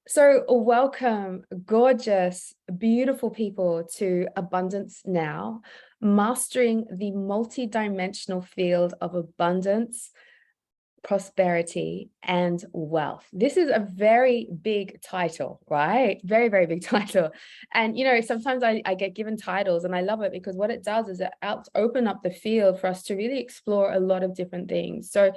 So welcome, gorgeous, beautiful people to Abundance Now, mastering the multidimensional field of abundance, prosperity, and wealth. This is a very big title, right? Very, very big title. And, sometimes I get given titles and I love it because what it does is it helps open up the field for us to really explore a lot of different things. So,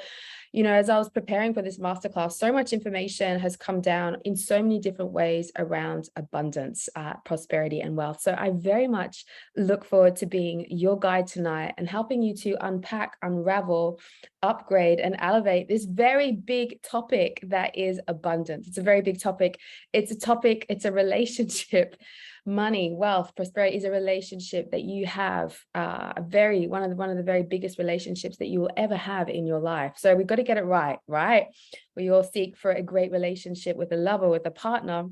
as I was preparing for this masterclass, so much information has come down in so many different ways around abundance, prosperity, and wealth. So I very much look forward to being your guide tonight and helping you to unpack, unravel, upgrade, and elevate this very big topic that is abundance. It's a very big topic. It's a topic, it's a relationship. Money, wealth, prosperity is a relationship that you have, one of the very biggest relationships that you will ever have in your life. So we've got to get it right, right? We all seek for a great relationship with a lover, with a partner,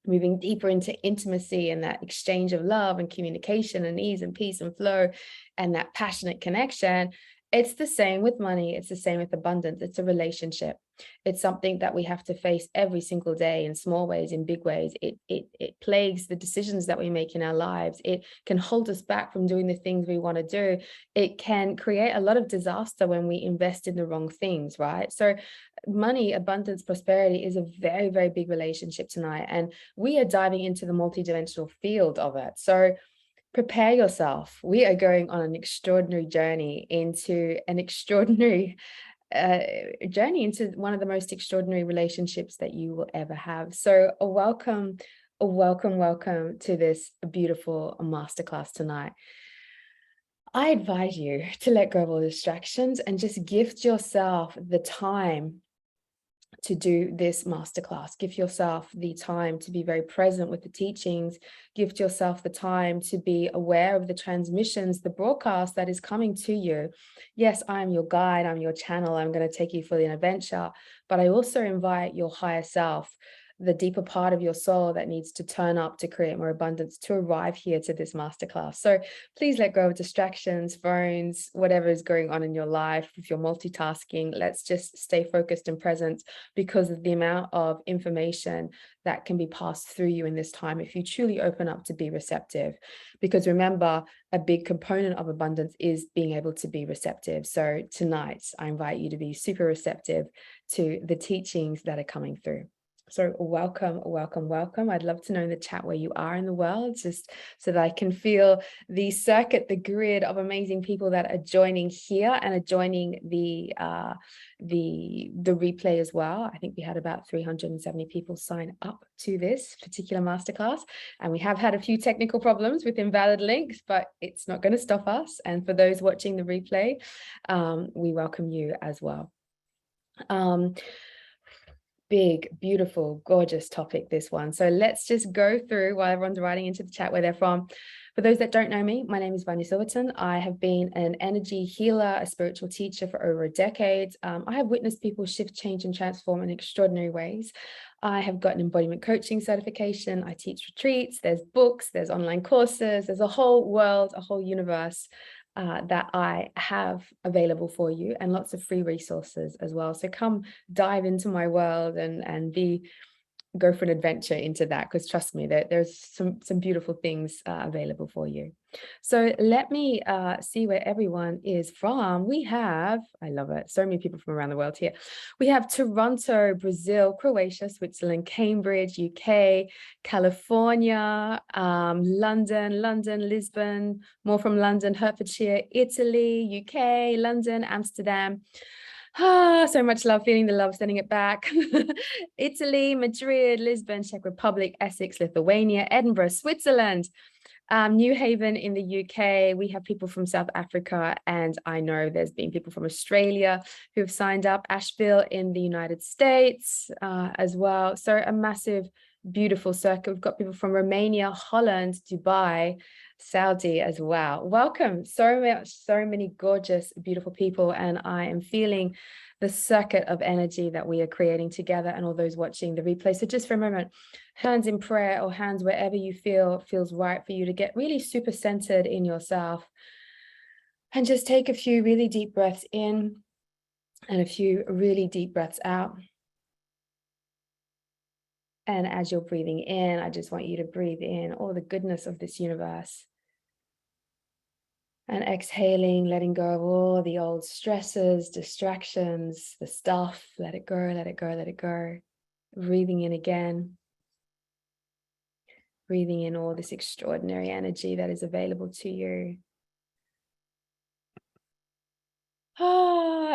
moving deeper into intimacy and that exchange of love and communication and ease and peace and flow and that passionate connection. It's the same with money. It's the same with abundance. It's a relationship. It's something that we have to face every single day in small ways, in big ways. It plagues the decisions that we make in our lives. It can hold us back from doing the things we want to do. It can create a lot of disaster when we invest in the wrong things, right? So money, abundance, prosperity is a very, very big relationship tonight. And we are diving into the multidimensional field of it. So prepare yourself. We are going on an extraordinary journey into one of the most extraordinary relationships that you will ever have. So welcome to this beautiful masterclass tonight. I advise you to let go of all distractions and just gift yourself the time to do this masterclass. Give yourself the time to be very present with the teachings. Give yourself the time to be aware of the transmissions, the broadcast that is coming to you. Yes, I'm your guide, I'm your channel, I'm going to take you for an adventure, but I also invite your higher self, the deeper part of your soul that needs to turn up to create more abundance, to arrive here to this masterclass. So please let go of distractions, phones, whatever is going on in your life. If you're multitasking, let's just stay focused and present because of the amount of information that can be passed through you in this time if you truly open up to be receptive. Because remember, a big component of abundance is being able to be receptive. So tonight, I invite you to be super receptive to the teachings that are coming through. So welcome. I'd love to know in the chat where you are in the world, just so that I can feel the circuit, the grid of amazing people that are joining here and are joining the replay as well. I think we had about 370 people sign up to this particular masterclass, and we have had a few technical problems with invalid links, but it's not going to stop us. And for those watching the replay, we welcome you as well. Big, beautiful, gorgeous topic, this one. So let's just go through while everyone's writing into the chat where they're from. For those that don't know me, my name is Vanya Silverten. I have been an energy healer, a spiritual teacher for over a decade. I have witnessed people shift, change, and transform in extraordinary ways. I have got an embodiment coaching certification. I teach retreats. There's books, there's online courses, there's a whole world, a whole universe that I have available for you, and lots of free resources as well. So come dive into my world and go for an adventure into that, because trust me, there's some beautiful things available for you. So let me see where everyone is from. We have, I love it, so many people from around the world here. We have Toronto, Brazil, Croatia, Switzerland, Cambridge, UK, California, London, Lisbon, more from London, Hertfordshire, Italy, UK, London, Amsterdam. So much love, feeling the love, sending it back. Italy, Madrid, Lisbon, Czech Republic, Essex, Lithuania, Edinburgh, Switzerland, New Haven in the UK. We have people from South Africa, and I know there's been people from Australia who have signed up. Asheville in the United States as well. So a massive, beautiful circle. We've got people from Romania, Holland, Dubai, Saudi as well. Welcome. So many gorgeous, beautiful people. And I am feeling the circuit of energy that we are creating together, and all those watching the replay. So just for a moment, hands in prayer or hands wherever you feel feels right for you, to get really super centered in yourself. And just take a few really deep breaths in and a few really deep breaths out. And as you're breathing in, I just want you to breathe in all the goodness of this universe. And exhaling, letting go of all the old stresses, distractions, the stuff. Let it go, let it go, let it go. Breathing in again. Breathing in all this extraordinary energy that is available to you.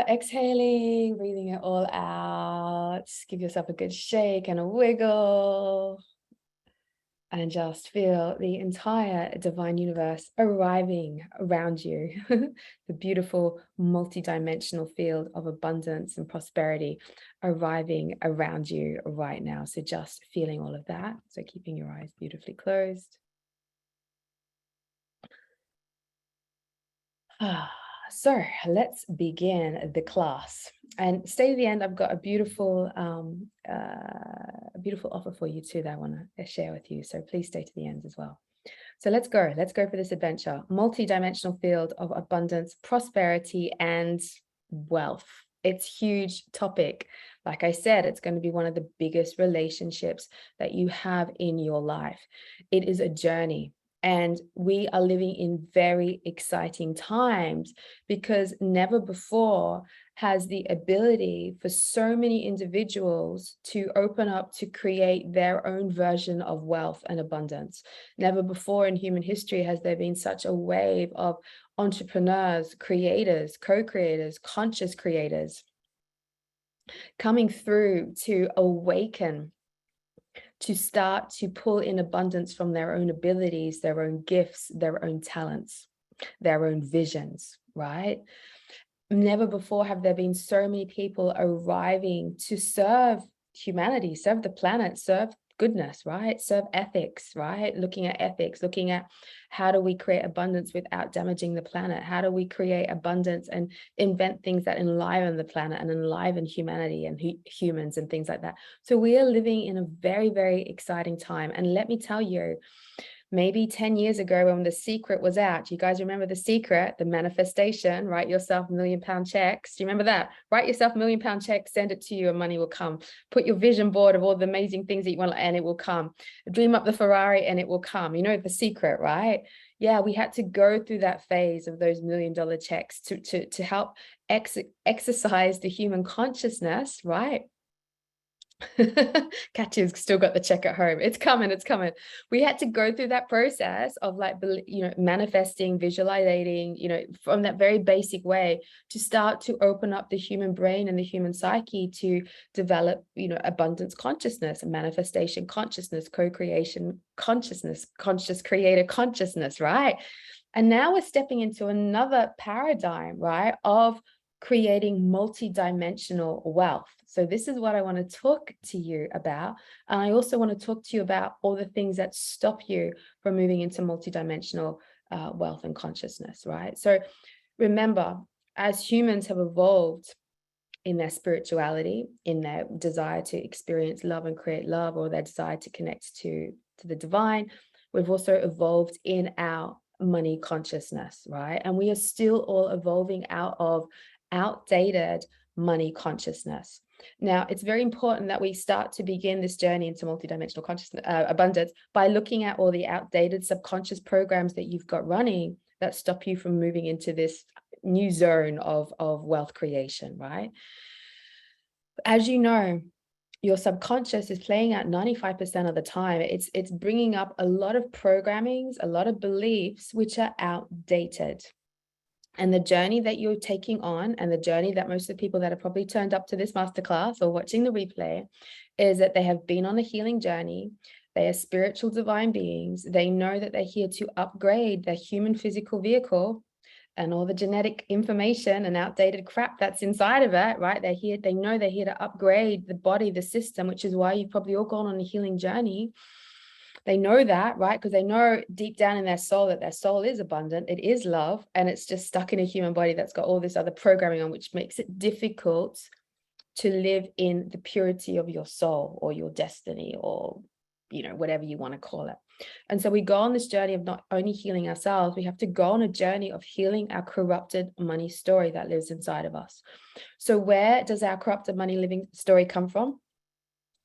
Exhaling, breathing it all out. Give yourself a good shake and a wiggle. And just feel the entire divine universe arriving around you. The beautiful multidimensional field of abundance and prosperity arriving around you right now. So just feeling all of that. So keeping your eyes beautifully closed. So let's begin the class, and stay to the end. I've got a beautiful offer for you too that I want to share with you. So please stay to the end as well. So let's go for this adventure. Multi-dimensional field of abundance, prosperity, and wealth. It's a huge topic. Like I said, it's going to be one of the biggest relationships that you have in your life. It is a journey. And we are living in very exciting times, because never before has the ability for so many individuals to open up to create their own version of wealth and abundance. Never before in human history has there been such a wave of entrepreneurs, creators, co-creators, conscious creators coming through to awaken, to start to pull in abundance from their own abilities, their own gifts, their own talents, their own visions, right? Never before have there been so many people arriving to serve humanity, serve the planet, serve goodness, right? Serve ethics, right? Looking at ethics, looking at how do we create abundance without damaging the planet? How do we create abundance and invent things that enliven the planet and enliven humanity and humans and things like that? So we are living in a very, very exciting time. And let me tell you, maybe 10 years ago when The Secret was out, you guys remember The Secret, the manifestation, write yourself £1 million checks. Do you remember that? Write yourself £1 million checks, send it to you and money will come. Put your vision board of all the amazing things that you want and it will come. Dream up the Ferrari and it will come. You know, The Secret, right? Yeah, we had to go through that phase of those $1 million checks to help exercise the human consciousness, right? Katya's still got the check at home. It's coming. We had to go through that process of like, manifesting, visualizing, from that very basic way to start to open up the human brain and the human psyche to develop, abundance consciousness, manifestation consciousness, co-creation consciousness, conscious creator consciousness, right? And now we're stepping into another paradigm, right, of creating multi-dimensional wealth. So this is what I want to talk to you about. And I also want to talk to you about all the things that stop you from moving into multi-dimensional wealth and consciousness, right? So remember, as humans have evolved in their spirituality, in their desire to experience love and create love, or their desire to connect to the divine, we've also evolved in our money consciousness, right? And we are still all evolving out of outdated money consciousness. Now, it's very important that we start to begin this journey into multidimensional consciousness, abundance, by looking at all the outdated subconscious programs that you've got running that stop you from moving into this new zone of wealth creation, right? As you know, your subconscious is playing out 95% of the time. It's bringing up a lot of programmings, a lot of beliefs which are outdated. And the journey that you're taking on, and the journey that most of the people that have probably turned up to this masterclass or watching the replay, is that they have been on a healing journey. They are spiritual divine beings. They know that they're here to upgrade their human physical vehicle and all the genetic information and outdated crap that's inside of it, right? They know they're here to upgrade the body, the system, which is why you've probably all gone on a healing journey. They know that, right? Because they know deep down in their soul that their soul is abundant, it is love, and it's just stuck in a human body that's got all this other programming on, which makes it difficult to live in the purity of your soul or your destiny, or, whatever you want to call it. And so we go on this journey of not only healing ourselves, we have to go on a journey of healing our corrupted money story that lives inside of us. So where does our corrupted money living story come from?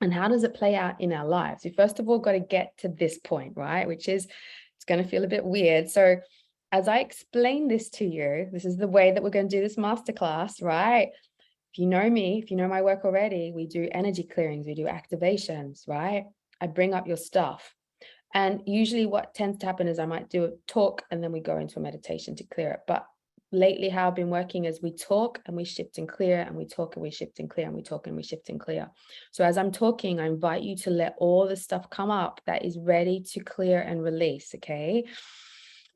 And how does it play out in our lives? We first of all got to get to this point, right? Which is, it's going to feel a bit weird. So as I explain this to you, this is the way that we're going to do this masterclass, right? If you know me, if you know my work already, we do energy clearings, we do activations, right? I bring up your stuff. And usually what tends to happen is I might do a talk and then we go into a meditation to clear it. But lately how I've been working is we talk and we shift and clear, and we talk and we shift and clear, and we talk and we shift and clear. So as I'm talking, I invite you to let all the stuff come up that is ready to clear and release, okay?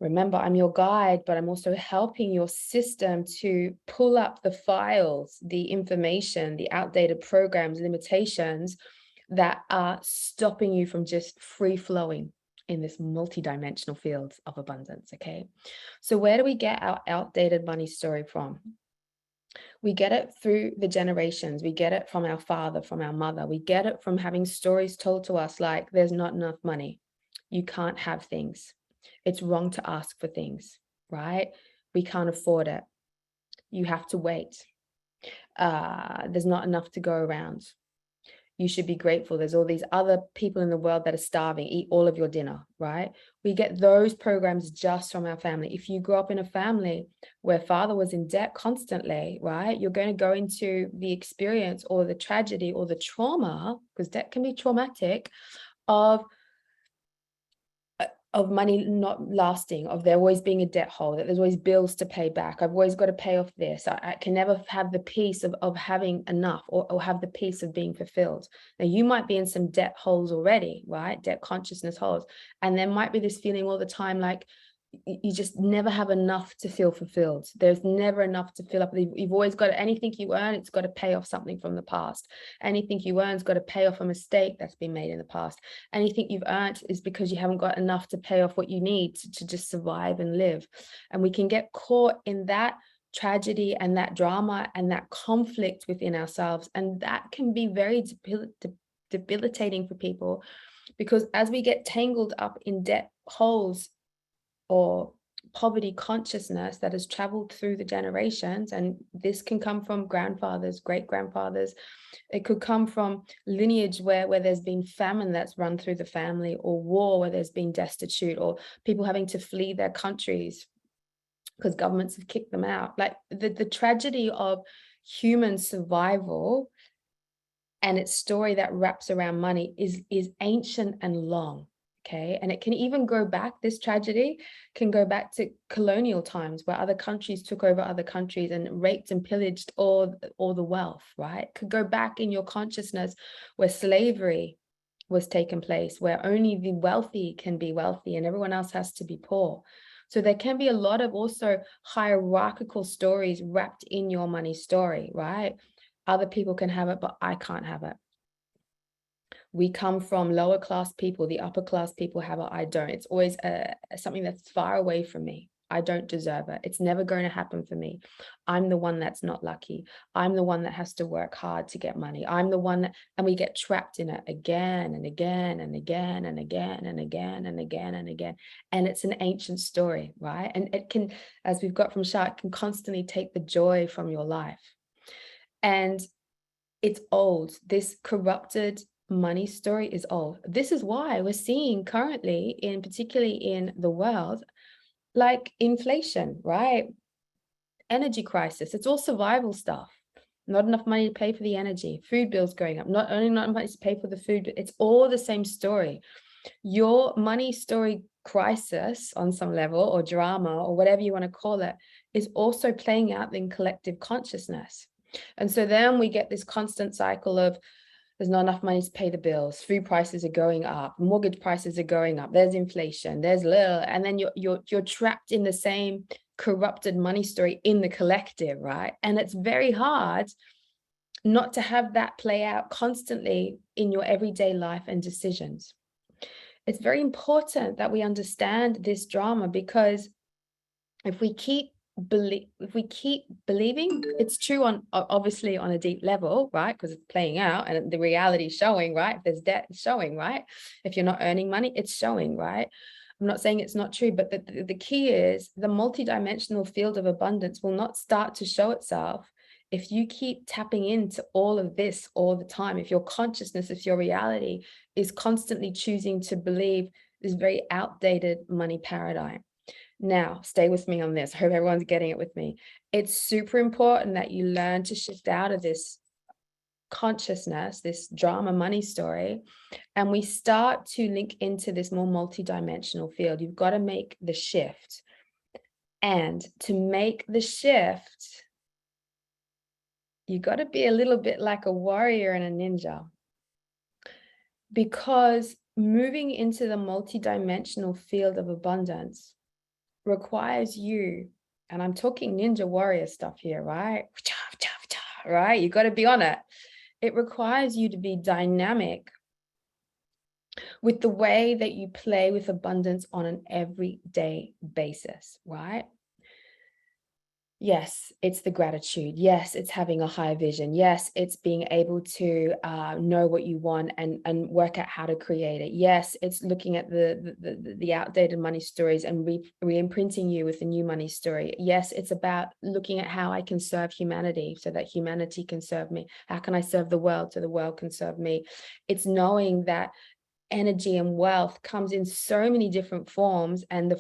Remember, I'm your guide, but I'm also helping your system to pull up the files, the information, the outdated programs, limitations that are stopping you from just free flowing in this multidimensional field of abundance, okay? So where do we get our outdated money story from? We get it through the generations. We get it from our father, from our mother. We get it from having stories told to us like, there's not enough money. You can't have things. It's wrong to ask for things, right? We can't afford it. You have to wait. There's not enough to go around. You should be grateful. There's all these other people in the world that are starving. Eat all of your dinner, right? We get those programs just from our family. If you grew up in a family where father was in debt constantly, right? You're going to go into the experience or the tragedy or the trauma, because debt can be traumatic, of money not lasting, of there always being a debt hole, that there's always bills to pay back. I've always got to pay off this. I can never have the peace of having enough, or have the peace of being fulfilled. Now, you might be in some debt holes already, right? Debt consciousness holes. And there might be this feeling all the time like you just never have enough to feel fulfilled. There's never enough to fill up. You've always got anything you earn, it's got to pay off something from the past. Anything you earn's got to pay off a mistake that's been made in the past. Anything you've earned is because you haven't got enough to pay off what you need to just survive and live. And we can get caught in that tragedy and that drama and that conflict within ourselves. And that can be very debilitating for people, because as we get tangled up in debt holes or poverty consciousness that has traveled through the generations, and this can come from grandfathers, great grandfathers, it could come from lineage where there's been famine that's run through the family, or war where there's been destitute, or people having to flee their countries because governments have kicked them out. Like the tragedy of human survival and its story that wraps around money is ancient and long. Okay, and it can even go back, this tragedy can go back to colonial times where other countries took over other countries and raped and pillaged all the wealth, right? It could go back in your consciousness where slavery was taking place, where only the wealthy can be wealthy and everyone else has to be poor. So there can be a lot of also hierarchical stories wrapped in your money story, right? Other people can have it, but I can't have it. We come from lower class people, the upper class people have it, I don't. It's always something that's far away from me. I don't deserve it. It's never going to happen for me. I'm the one that's not lucky. I'm the one that has to work hard to get money. I'm the one and we get trapped in it again and again and again and again and again and again and again. And it's an ancient story, right? And it can, as we've got from Shah, it can constantly take the joy from your life. And it's old. This corrupted money story is old. This is why we're seeing currently, particularly in the world, like inflation, right? Energy crisis. It's all survival stuff. Not enough money to pay for the energy, food bills going up, not only not enough money to pay for the food, but it's all the same story. Your money story crisis on some level, or drama, or whatever you want to call it, is also playing out in collective consciousness. And so then we get this constant cycle of there's not enough money to pay the bills, food prices are going up, mortgage prices are going up, there's inflation, there's little, and then you're trapped in the same corrupted money story in the collective, right? And it's very hard not to have that play out constantly in your everyday life and decisions. It's very important that we understand this drama, because if we keep believing it's true, on obviously on a deep level, right? Because it's playing out and the reality is showing, right? If there's debt, it's showing, right? If you're not earning money, it's showing, right? I'm not saying it's not true, but the key is the multidimensional field of abundance will not start to show itself If you keep tapping into all of this all the time, if your consciousness, if your reality is constantly choosing to believe this very outdated money paradigm. Now, stay with me on this. I hope everyone's getting it with me. It's super important that you learn to shift out of this consciousness, this drama money story, and we start to link into this more multidimensional field. You've got to make the shift. And to make the shift, you got to be a little bit like a warrior and a ninja, because moving into the multidimensional field of abundance requires you, and I'm talking ninja warrior stuff here, right? Right? You got to be on it. It requires you to be dynamic with the way that you play with abundance on an everyday basis, right? Yes, it's the gratitude. Yes, it's having a high vision. Yes, it's being able to know what you want and work out how to create it. Yes, it's looking at the outdated money stories and re-imprinting you with a new money story. Yes, it's about looking at how I can serve humanity so that humanity can serve me. How can I serve the world so the world can serve me? It's knowing that energy and wealth comes in so many different forms, and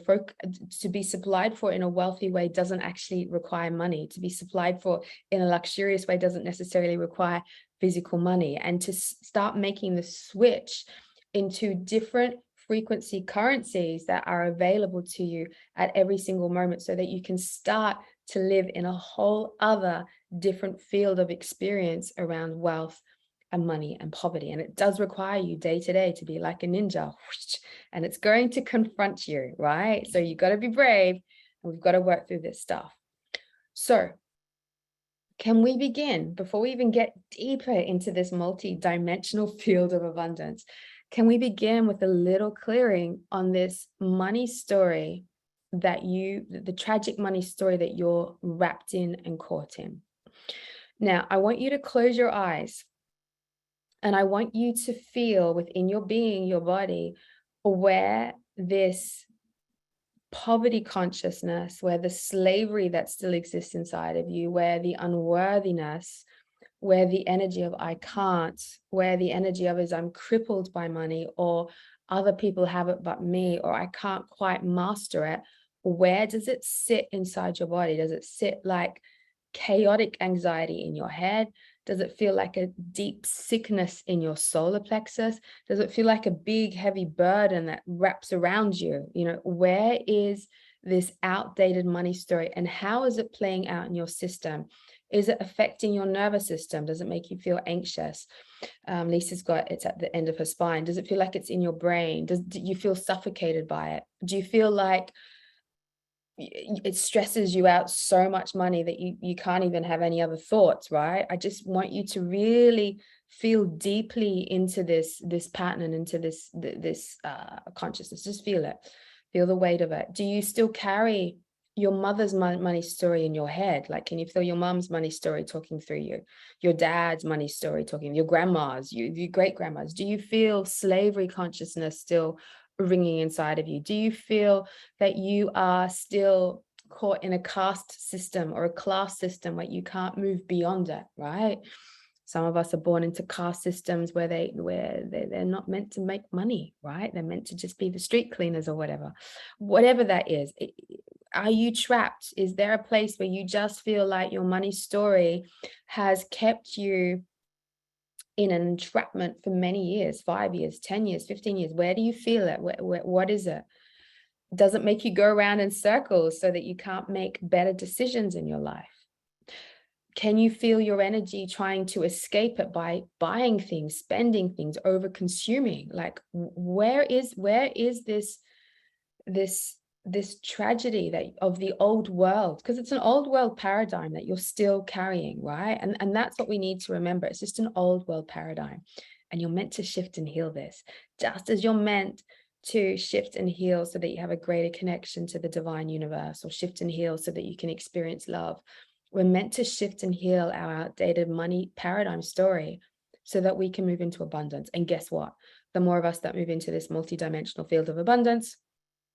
to be supplied for in a wealthy way doesn't actually require money. To be supplied for in a luxurious way doesn't necessarily require physical money. And to start making the switch into different frequency currencies that are available to you at every single moment, so that you can start to live in a whole other different field of experience around wealth and money and poverty. And it does require you day to day to be like a ninja, and it's going to confront you, right? So you got to be brave, and we've got to work through this stuff. So can we begin, before we even get deeper into this multi-dimensional field of abundance, can we begin with a little clearing on this money story the tragic money story that you're wrapped in and caught in? Now, I want you to close your eyes. And I want you to feel within your being, your body, where this poverty consciousness, where the slavery that still exists inside of you, where the unworthiness, where the energy of I can't, where the energy of is I'm crippled by money, or other people have it but me, or I can't quite master it. Where does it sit inside your body? Does it sit like chaotic anxiety in your head? Does it feel like a deep sickness in your solar plexus? Does it feel like a big, heavy burden that wraps around you? You know, where is this outdated money story, and how is it playing out in your system? Is it affecting your nervous system? Does it make you feel anxious? Lisa's got it's at the end of her spine. Does it feel like it's in your brain? Do you feel suffocated by it? Do you feel like it stresses you out so much money that you can't even have any other thoughts, right? I just want you to really feel deeply into this pattern and into this consciousness. Just feel it. Feel the weight of it. Do you still carry your mother's money story in your head? Like, can you feel your mom's money story talking through you? Your dad's money story talking, your grandma's, your great grandma's? Do you feel slavery consciousness still ringing inside of you? Do you feel that you are still caught in a caste system or a class system where you can't move beyond it, right? Some of us are born into caste systems where they're not meant to make money, right? They're meant to just be the street cleaners or whatever that is. Are you trapped? Is there a place where you just feel like your money story has kept you in an entrapment for many years, 5 years, 10 years, 15 years? Where do you feel it? What is it? Does it make you go around in circles so that you can't make better decisions in your life? Can you feel your energy trying to escape it by buying things, spending things, over consuming? Like, where is this tragedy that of the old world? Because it's an old world paradigm that you're still carrying, right? And that's what we need to remember. It's just an old world paradigm, and you're meant to shift and heal this, just as you're meant to shift and heal so that you have a greater connection to the divine universe, or shift and heal so that you can experience love. We're meant to shift and heal our outdated money paradigm story so that we can move into abundance. And guess what? The more of us that move into this multidimensional field of abundance,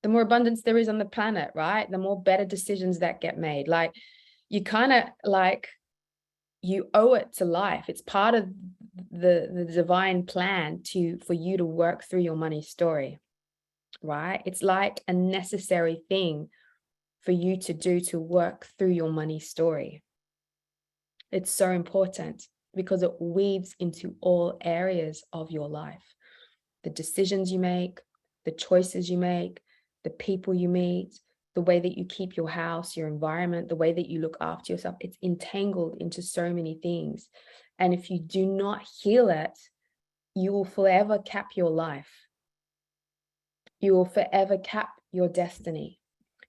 the more abundance there is on the planet, right? The more better decisions that get made. Like, you kind of like, you owe it to life. It's part of the divine plan for you to work through your money story, right? It's like a necessary thing for you to do to work through your money story. It's so important because it weaves into all areas of your life. The decisions you make, the choices you make, the people you meet, the way that you keep your house, your environment, the way that you look after yourself, it's entangled into so many things. And if you do not heal it, you will forever cap your life. You will forever cap your destiny.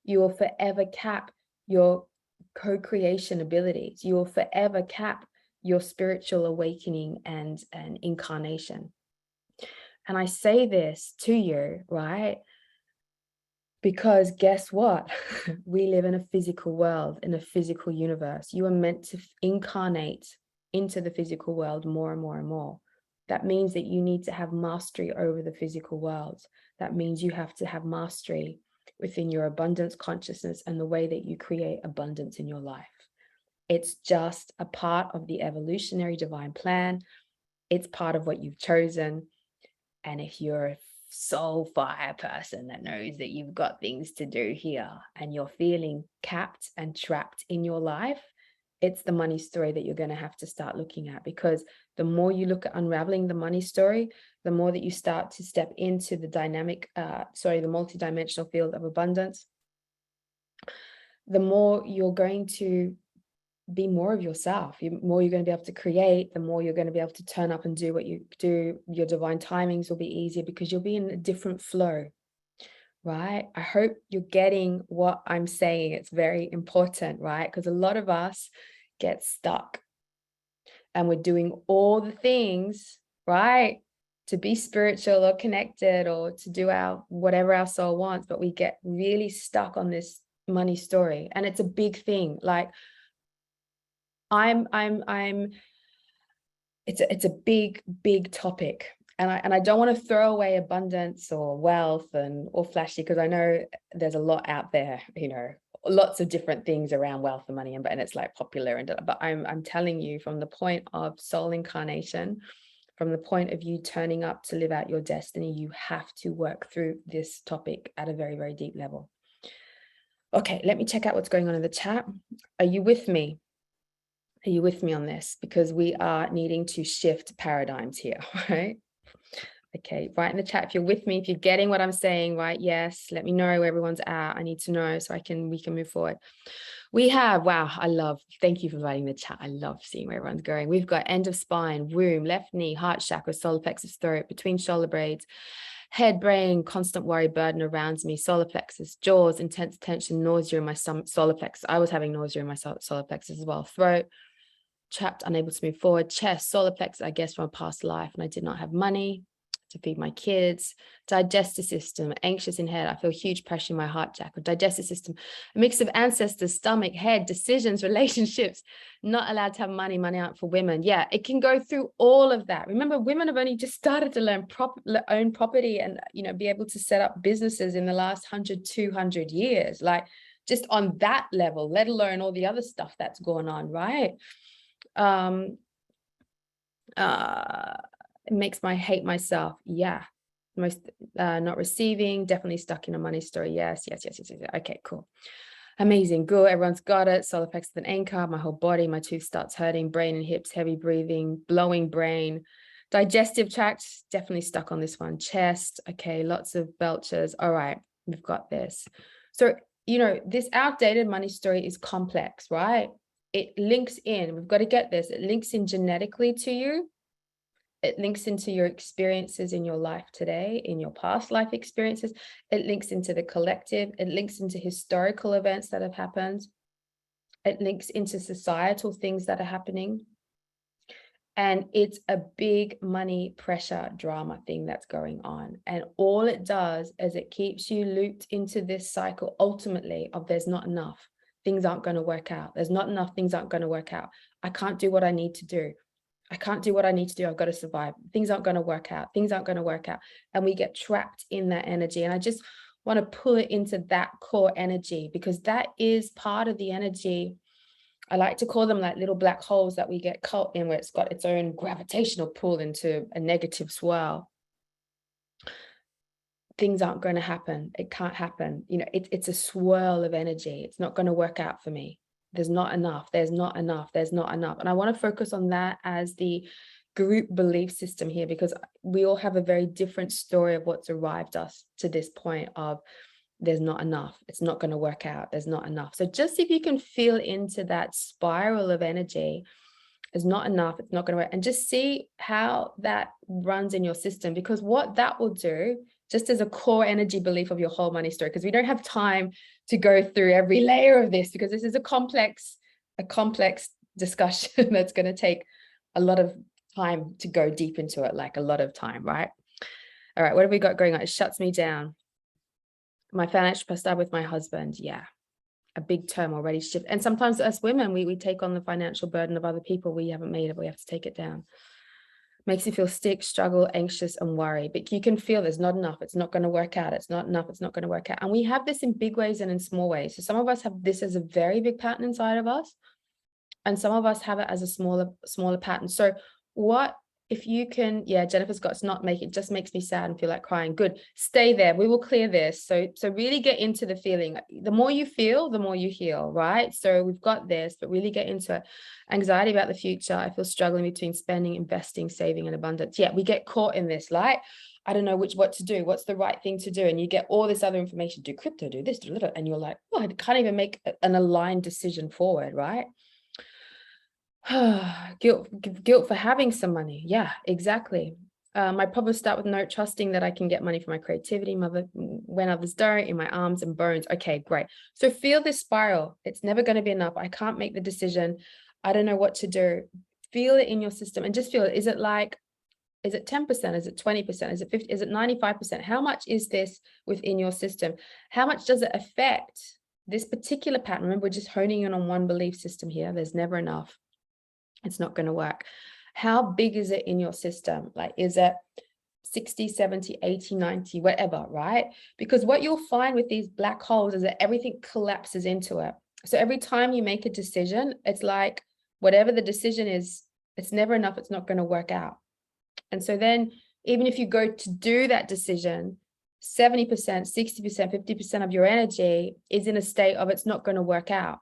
You will forever cap your co-creation abilities. You will forever cap your spiritual awakening and incarnation. And I say this to you, right? Because guess what? We live in a physical world, in a physical universe. You are meant to incarnate into the physical world more and more and more. That means that you need to have mastery over the physical world. That means you have to have mastery within your abundance consciousness and the way that you create abundance in your life. It's just a part of the evolutionary divine plan. It's part of what you've chosen. And if you're a soul fire person that knows that you've got things to do here and you're feeling capped and trapped in your life, it's the money story that you're going to have to start looking at, because the more you look at unraveling the money story, the more that you start to step into the the multidimensional field of abundance, the more you're going to be more of yourself. The more you're going to be able to create, the more you're going to be able to turn up and do what you do. Your divine timings will be easier because you'll be in a different flow, right? I hope you're getting what I'm saying. It's very important, right? Because a lot of us get stuck and we're doing all the things, right, to be spiritual or connected or to do whatever our soul wants, but we get really stuck on this money story. And it's a big thing. Like, it's a big topic. And I don't want to throw away abundance or wealth or flashy, because I know there's a lot out there, lots of different things around wealth and money, and it's like popular, but I'm telling you, from the point of soul incarnation, from the point of you turning up to live out your destiny, you have to work through this topic at a very, very deep level. Okay, let me check out what's going on in the chat. Are you with me? Are you with me on this? Because we are needing to shift paradigms here, right? Okay, write in the chat if you're with me, if you're getting what I'm saying, right? Yes, let me know where everyone's at. I need to know so we can move forward. We have, wow, thank you for writing the chat. I love seeing where everyone's going. We've got end of spine, womb, left knee, heart chakra, solar plexus, throat, between shoulder blades, head, brain, constant worry, burden around me, solar plexus, jaws, intense tension, nausea in my solar plexus. I was having nausea in my solar plexus as well. Throat, trapped, unable to move forward. Chest, solar plexus, I guess from a past life, and I did not have money to feed my kids. Digestive system, anxious in head. I feel huge pressure in my heart chakra. Digestive system, a mix of ancestors, stomach, head, decisions, relationships, not allowed to have money out for women. Yeah, it can go through all of that. Remember, women have only just started to learn own property and, be able to set up businesses in the last 100, 200 years, like just on that level, let alone all the other stuff that's going on, right? It makes me hate myself. Yeah. Most not receiving, definitely stuck in a money story. Yes. Okay, cool. Amazing. Good. Everyone's got it. Solar plexus with an anchor. My whole body, my tooth starts hurting, brain and hips, heavy breathing, blowing brain. Digestive tract, definitely stuck on this one. Chest. Okay, lots of belches. All right, we've got this. So, this outdated money story is complex, right? It links in, we've got to get this, it links in genetically to you. It links into your experiences in your life today, in your past life experiences. It links into the collective. It links into historical events that have happened. It links into societal things that are happening. And it's a big money pressure drama thing that's going on. And all it does is it keeps you looped into this cycle, ultimately, of there's not enough. Things aren't going to work out. There's not enough. Things aren't going to work out. I can't do what I need to do. I can't do what I need to do. I've got to survive. Things aren't going to work out. Things aren't going to work out. And we get trapped in that energy. And I just want to pull it into that core energy, because that is part of the energy I like to call them like little black holes that we get caught in, where it's got its own gravitational pull into a negative swirl. Things aren't going to happen. It can't happen. You know, it's a swirl of energy. It's not going to work out for me. There's not enough. There's not enough. There's not enough. And I want to focus on that as the group belief system here, because we all have a very different story of what's arrived us to this point of there's not enough. It's not going to work out. There's not enough. So just if you can feel into that spiral of energy, there's not enough, it's not going to work, and just see how that runs in your system, because what that will do, just as a core energy belief of your whole money story, because we don't have time to go through every layer of this, because this is a complex discussion that's going to take a lot of time to go deep into it, like a lot of time, right? All right, what have we got going on? It shuts me down. My financial stuff with my husband, yeah, a big term already shift. And sometimes as women, we take on the financial burden of other people. We haven't made it, we have to take it down. Makes you feel sick, struggle, anxious, and worry. But you can feel there's not enough. It's not going to work out. It's not enough. It's not going to work out. And we have this in big ways and in small ways. So some of us have this as a very big pattern inside of us, and some of us have it as a smaller pattern. So what if you can, yeah, Jennifer Scott's not make it just makes me sad and feel like crying. Good, stay there. We will clear this. So really get into the feeling. The more you feel, the more you heal, right? So we've got this, but really get into it. Anxiety about the future. I feel struggling between spending, investing, saving, and abundance. Yeah, we get caught in this, like, I don't know what to do. What's the right thing to do? And you get all this other information, do crypto, do this, do that. And you're like, oh, I can't even make an aligned decision forward, right? Guilt for having some money. Yeah, exactly. My problems start with not trusting that I can get money for my creativity, when others don't, in my arms and bones. Okay, great. So feel this spiral. It's never going to be enough. I can't make the decision. I don't know what to do. Feel it in your system and just feel it. Is it 10%? Is it 20%? Is it 50? Is it 95%? How much is this within your system? How much does it affect this particular pattern? Remember, we're just honing in on one belief system here. There's never enough. It's not going to work. How big is it in your system? Like, is it 60, 70, 80, 90, whatever, right? Because what you'll find with these black holes is that everything collapses into it. So every time you make a decision, it's like whatever the decision is, it's never enough. It's not going to work out. And so then even if you go to do that decision, 70%, 60%, 50% of your energy is in a state of it's not going to work out.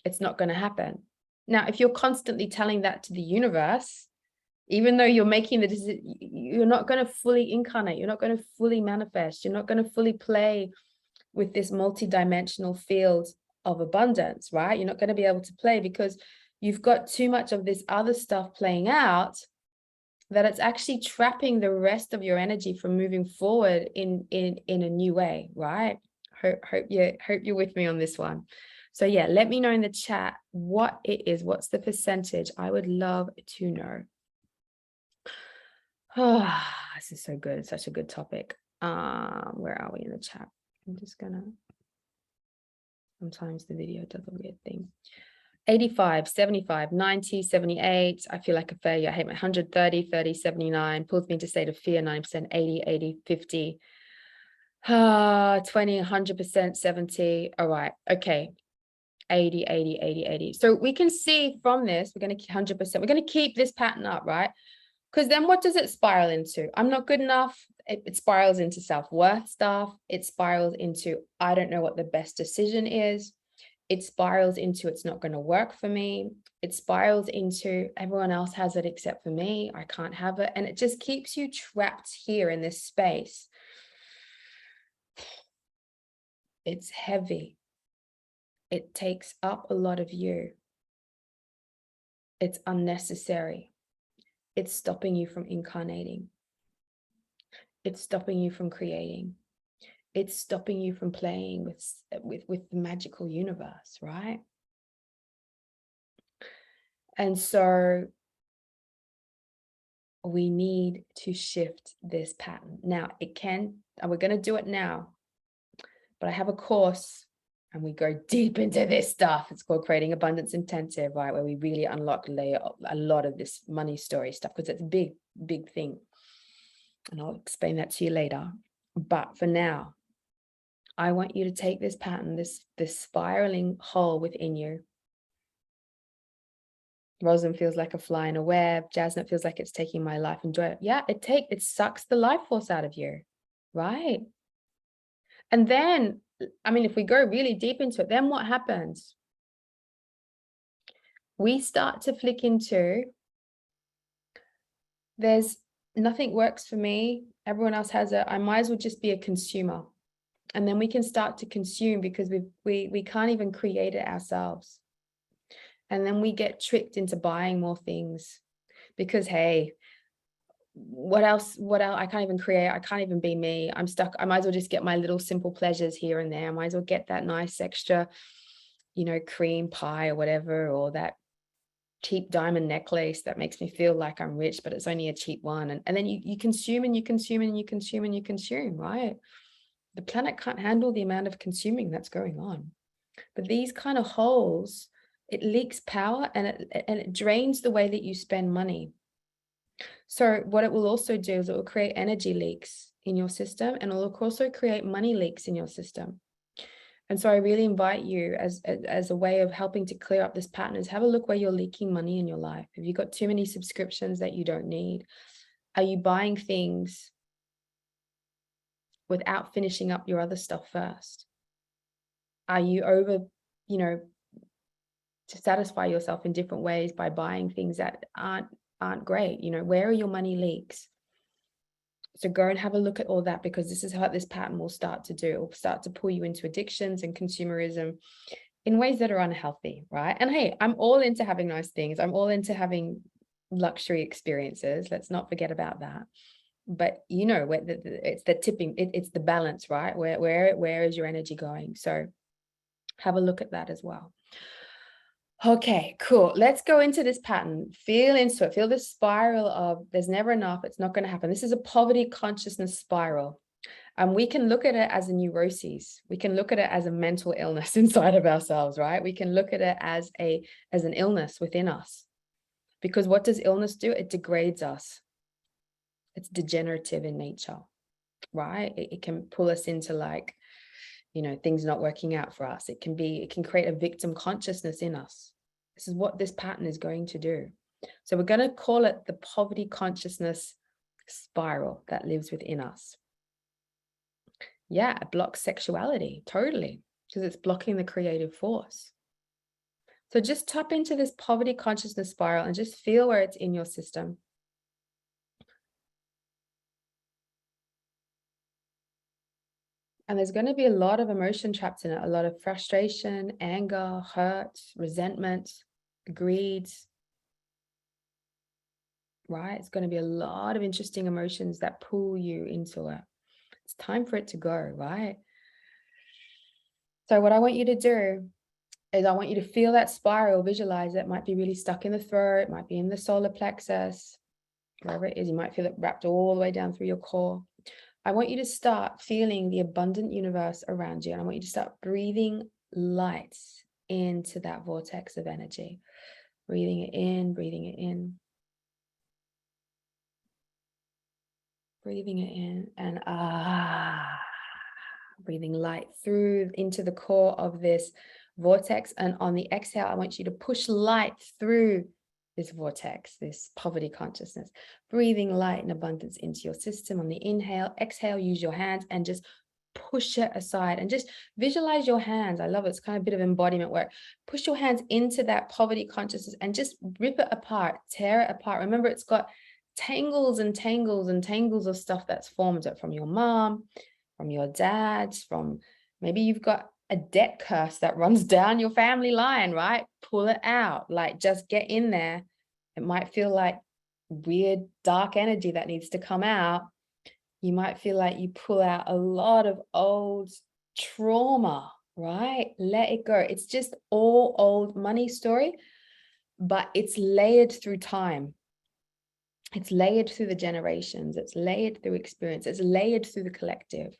It's not going to happen. Now, if you're constantly telling that to the universe, even though you're making the decision, you're not going to fully incarnate. You're not going to fully manifest. You're not going to fully play with this multidimensional field of abundance, right? You're not going to be able to play because you've got too much of this other stuff playing out, that it's actually trapping the rest of your energy from moving forward in a new way, right? Hope you're with me on this one. So yeah, let me know in the chat what it is. What's the percentage? I would love to know. Oh, this is so good. It's such a good topic. Where are we in the chat? I'm just gonna, sometimes the video does a weird thing. 85, 75, 90, 78. I feel like a failure. I hate my 130, 30, 79. Pulls me into state of fear, 90%, 80, 80, 50. 20, 100%, 70. All right. Okay. 80, 80, 80, 80. So we can see from this, we're going to 100%. We're going to keep this pattern up, right? Because then what does it spiral into? I'm not good enough. It spirals into self-worth stuff. It spirals into, I don't know what the best decision is. It spirals into, it's not going to work for me. It spirals into, everyone else has it except for me. I can't have it. And it just keeps you trapped here in this space. It's heavy. It takes up a lot of you. It's unnecessary. It's stopping you from incarnating. It's stopping you from creating. It's stopping you from playing with the magical universe, right? And so we need to shift this pattern. Now it can, and we're going to do it now, but I have a course and we go deep into this stuff. It's called Creating Abundance Intensive, right? Where we really unlock a lot of this money story stuff, because it's a big, big thing. And I'll explain that to you later. But for now, I want you to take this pattern, this spiraling hole within you, Rosalind feels like a fly in a web. Jasmine feels like it's taking my life and joy. Yeah, it sucks the life force out of you, right? And then, I mean, if we go really deep into it, then what happens? We start to flick into, there's nothing works for me. Everyone else has it. I might as well just be a consumer. And then we can start to consume because we can't even create it ourselves. And then we get tricked into buying more things because, hey, what else? I can't even create. I can't even be me. I'm stuck. I might as well just get my little simple pleasures here and there. I might as well get that nice extra, cream pie or whatever, or that cheap diamond necklace that makes me feel like I'm rich, but it's only a cheap one. And then you consume and you consume and you consume and you consume, right? The planet can't handle the amount of consuming that's going on. But these kind of holes, it leaks power and it drains the way that you spend money. So what it will also do is it will create energy leaks in your system, and it will also create money leaks in your system. And so I really invite you as a way of helping to clear up this pattern is have a look where you're leaking money in your life. Have you got too many subscriptions that you don't need? Are you buying things without finishing up your other stuff first? Are you over, to satisfy yourself in different ways by buying things that aren't great? Where are your money leaks? So go and have a look at all that, because this is how this pattern will start to do. It will start to pull you into addictions and consumerism in ways that are unhealthy, right? And hey, I'm all into having nice things. I'm all into having luxury experiences. Let's not forget about that. But where it's the tipping, it's the balance, right? Where is your energy going? So have a look at that as well. Okay, cool. Let's go into this pattern. Feel into it. Feel this spiral of there's never enough. It's not going to happen. This is a poverty consciousness spiral. And we can look at it as a neuroses. We can look at it as a mental illness inside of ourselves, right? We can look at it as an illness within us. Because what does illness do? It degrades us. It's degenerative in nature, right? It can pull us into things not working out for us. It can create a victim consciousness in us. This is what this pattern is going to do. So we're going to call it the poverty consciousness spiral that lives within us. Yeah, it blocks sexuality, totally, because it's blocking the creative force. So just tap into this poverty consciousness spiral and just feel where it's in your system. And there's going to be a lot of emotion trapped in it, a lot of frustration, anger, hurt, resentment, greed, right? It's going to be a lot of interesting emotions that pull you into it. It's time for it to go, right? So what I want you to do is I want you to feel that spiral, visualize it. It might be really stuck in the throat, it might be in the solar plexus, wherever it is. You might feel it wrapped all the way down through your core. I want you to start feeling the abundant universe around you. And I want you to start breathing light into that vortex of energy. Breathing it in, breathing it in. Breathing it in and breathing light through into the core of this vortex. And on the exhale, I want you to push light through this vortex, this poverty consciousness, breathing light and abundance into your system. On the inhale, exhale, use your hands and just push it aside and just visualize your hands. I love it. It's kind of a bit of embodiment work. Push your hands into that poverty consciousness and just rip it apart, tear it apart. Remember, it's got tangles and tangles and tangles of stuff that's formed it from your mom, from your dad, from maybe you've got a debt curse that runs down your family line, right? Pull it out, just get in there. It might feel like weird, dark energy that needs to come out. You might feel like you pull out a lot of old trauma, right? Let it go. It's just all old money story, but it's layered through time. It's layered through the generations. It's layered through experience. It's layered through the collective.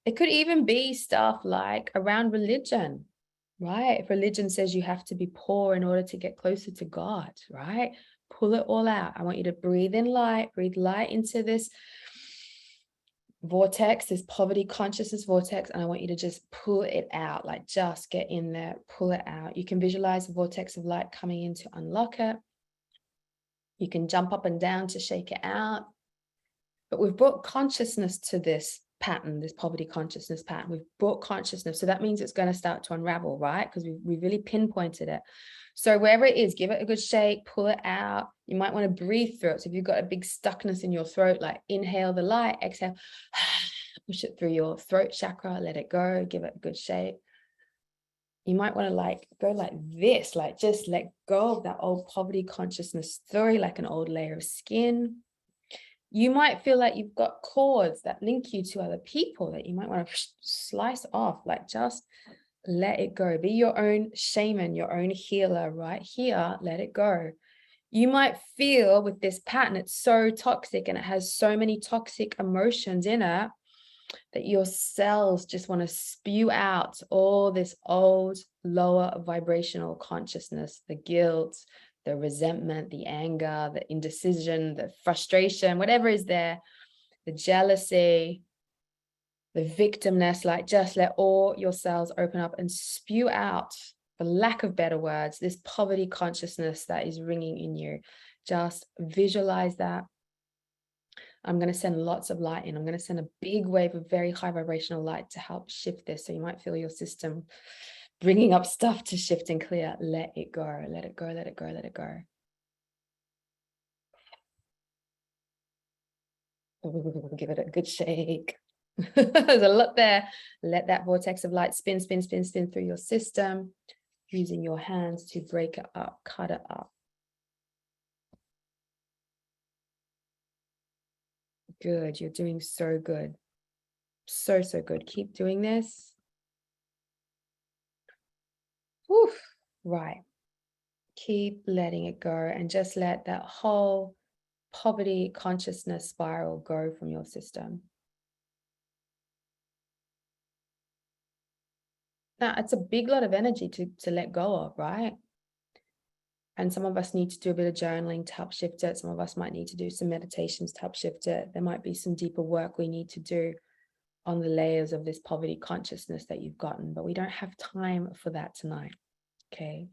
It could even be stuff like around religion, right? If religion says you have to be poor in order to get closer to God, right? Pull it all out. I want you to breathe light into this vortex, this poverty consciousness vortex, and I want you to just pull it out, just get in there, pull it out. You can visualize the vortex of light coming in to unlock it. You can jump up and down to shake it out. But we've brought consciousness to this pattern, this poverty consciousness pattern. We've brought consciousness. So that means it's going to start to unravel, right? Because we really pinpointed it. So wherever it is, give it a good shake, pull it out. You might want to breathe through it. So if you've got a big stuckness in your throat, like inhale the light, exhale, push it through your throat chakra, let it go, give it a good shake. You might want to like go like this, like just let go of that old poverty consciousness story, like an old layer of skin. You might feel like you've got cords that link you to other people that you might want to slice off, like just let it go. Be your own shaman, your own healer right here. Let it go. You might feel with this pattern, it's so toxic and it has so many toxic emotions in it that your cells just want to spew out all this old, lower vibrational consciousness, the guilt, the resentment, the anger, the indecision, the frustration, whatever is there, the jealousy, the victimness. Like just let all your cells open up and spew out, for lack of better words, this poverty consciousness that is ringing in you. Just visualize that. I'm going to send lots of light in. I'm going to send a big wave of very high vibrational light to help shift this. So you might feel your system bringing up stuff to shift and clear. Let it go, let it go, let it go, let it go. Give it a good shake. There's a lot there. Let that vortex of light spin, spin, spin, spin through your system, using your hands to break it up, cut it up. Good. You're doing so good. So, so good. Keep doing this. Whew. Right. Keep letting it go and just let that whole poverty consciousness spiral go from your system. Now, it's a big lot of energy to let go of, right? And some of us need to do a bit of journaling to help shift it. Some of us might need to do some meditations to help shift it. There might be some deeper work we need to do on the layers of this poverty consciousness that you've gotten, but we don't have time for that tonight, okay?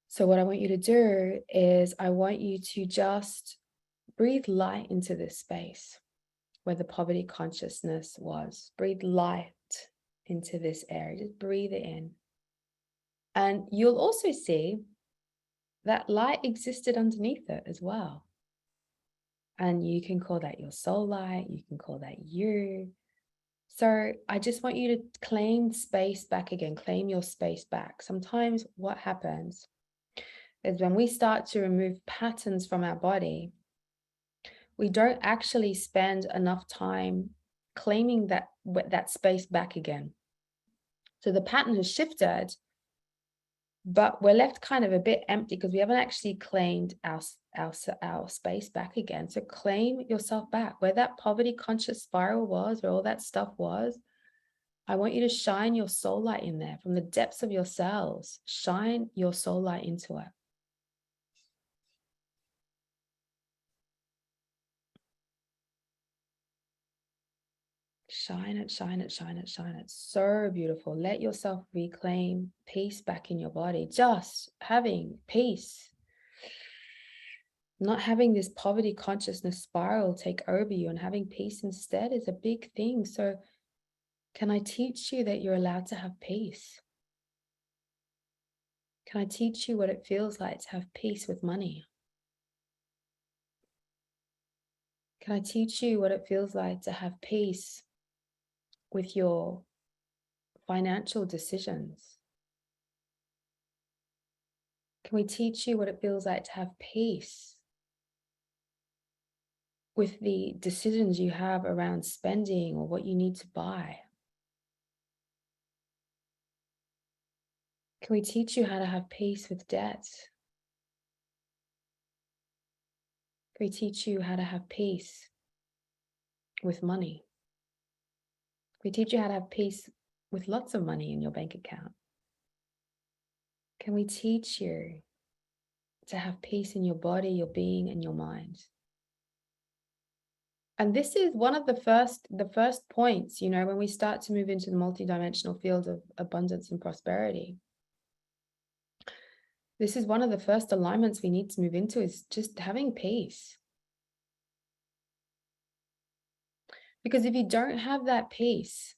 So what I want you to do is I want you to just breathe light into this space where the poverty consciousness was. Breathe light into this area. Just breathe it in. And you'll also see that light existed underneath it as well. And you can call that your soul light. You can call that you. So I just want you to claim space back again. Claim your space back. Sometimes what happens is when we start to remove patterns from our body, we don't actually spend enough time claiming that space back again. So the pattern has shifted, but we're left kind of a bit empty because we haven't actually claimed our space back again. So claim yourself back. Where that poverty conscious spiral was, where all that stuff was, I want you to shine your soul light in there from the depths of your cells. Shine your soul light into it. Shine it, shine it, shine it, shine it. So beautiful. Let yourself reclaim peace back in your body. Just having peace. Not having this poverty consciousness spiral take over you, and having peace instead is a big thing. So can I teach you that you're allowed to have peace? Can I teach you what it feels like to have peace with money? Can I teach you what it feels like to have peace with your financial decisions? Can we teach you what it feels like to have peace with the decisions you have around spending or what you need to buy? Can we teach you how to have peace with debt? Can we teach you how to have peace with money? Can we teach you how to have peace with lots of money in your bank account? Can we teach you to have peace in your body, your being, and your mind? And this is one of the first points, you know, when we start to move into the multidimensional field of abundance and prosperity. This is one of the first alignments we need to move into, is just having peace. Because if you don't have that peace,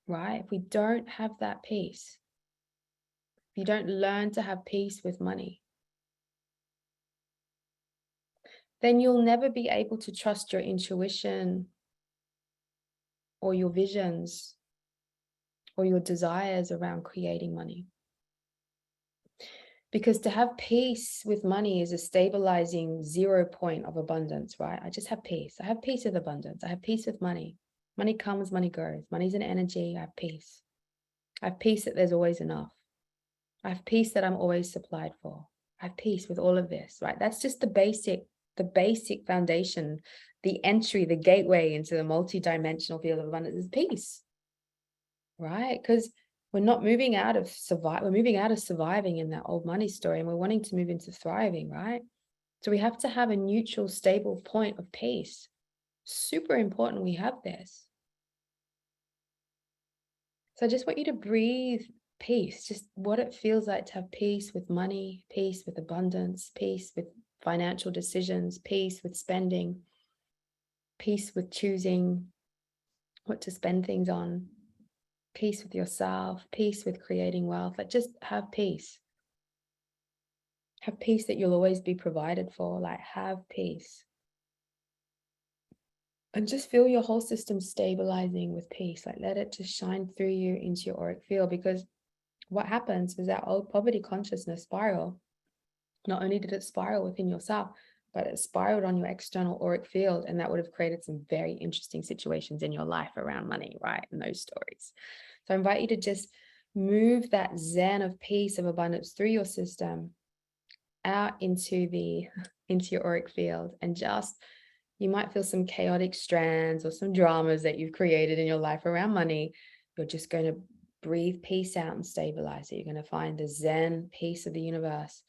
right? If we don't have that peace, if you don't learn to have peace with money, then you'll never be able to trust your intuition or your visions or your desires around creating money. Because to have peace with money is a stabilizing 0 point of abundance, right? I just have peace. I have peace with abundance. I have peace with money. Money comes, money goes. Money's an energy. I have peace. I have peace that there's always enough. I have peace that I'm always supplied for. I have peace with all of this, right? That's just the basic foundation, the entry, the gateway into the multidimensional field of abundance is peace, right? Because we're not moving out of we're moving out of surviving in that old money story, and we're wanting to move into thriving, right? So we have to have a neutral, stable point of peace. Super important we have this. So I just want you to breathe peace, just what it feels like to have peace with money, peace with abundance, peace with financial decisions, peace with spending, peace with choosing what to spend things on, peace with yourself, peace with creating wealth. Like, just have peace. Have peace that you'll always be provided for. Like, have peace. And just feel your whole system stabilizing with peace. Like, let it just shine through you into your auric field, because what happens is that old poverty consciousness spiral. Not only did it spiral within yourself, but it spiraled on your external auric field, and that would have created some very interesting situations in your life around money, right? And those stories. So I invite you to just move that zen of peace, of abundance through your system out into your auric field, and just, you might feel some chaotic strands or some dramas that you've created in your life around money. You're just going to breathe peace out and stabilize it. You're going to find the zen peace of the universe,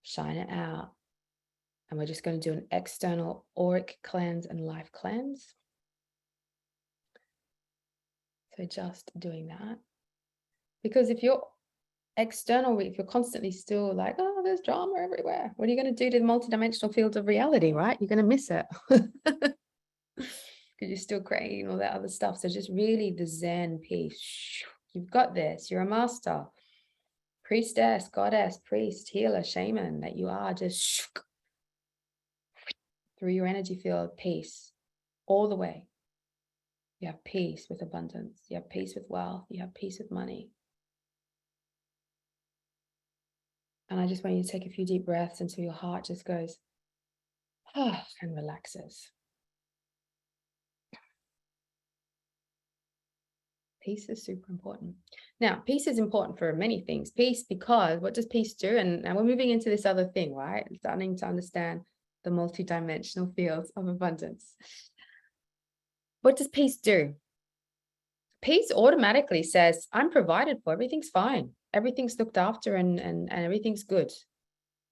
shine it out. And we're just going to do an external auric cleanse and life cleanse. So just doing that. Because if you're external, if you're constantly still like, oh, there's drama everywhere, what are you going to do to the multidimensional fields of reality, right? You're going to miss it. Because you're still creating all that other stuff. So just really the zen peace. You've got this. You're a master, priestess, goddess, priest, healer, shaman that you are. Just through your energy field, peace all the way. You have peace with abundance. You have peace with wealth. You have peace with money. And I just want you to take a few deep breaths until your heart just goes, ah, and relaxes. Peace is super important. Now, peace is important for many things. Peace, because what does peace do? And we're moving into this other thing, right? Starting to understand the multidimensional fields of abundance. What does peace do? Peace automatically says, I'm provided for, everything's fine. Everything's looked after and everything's good,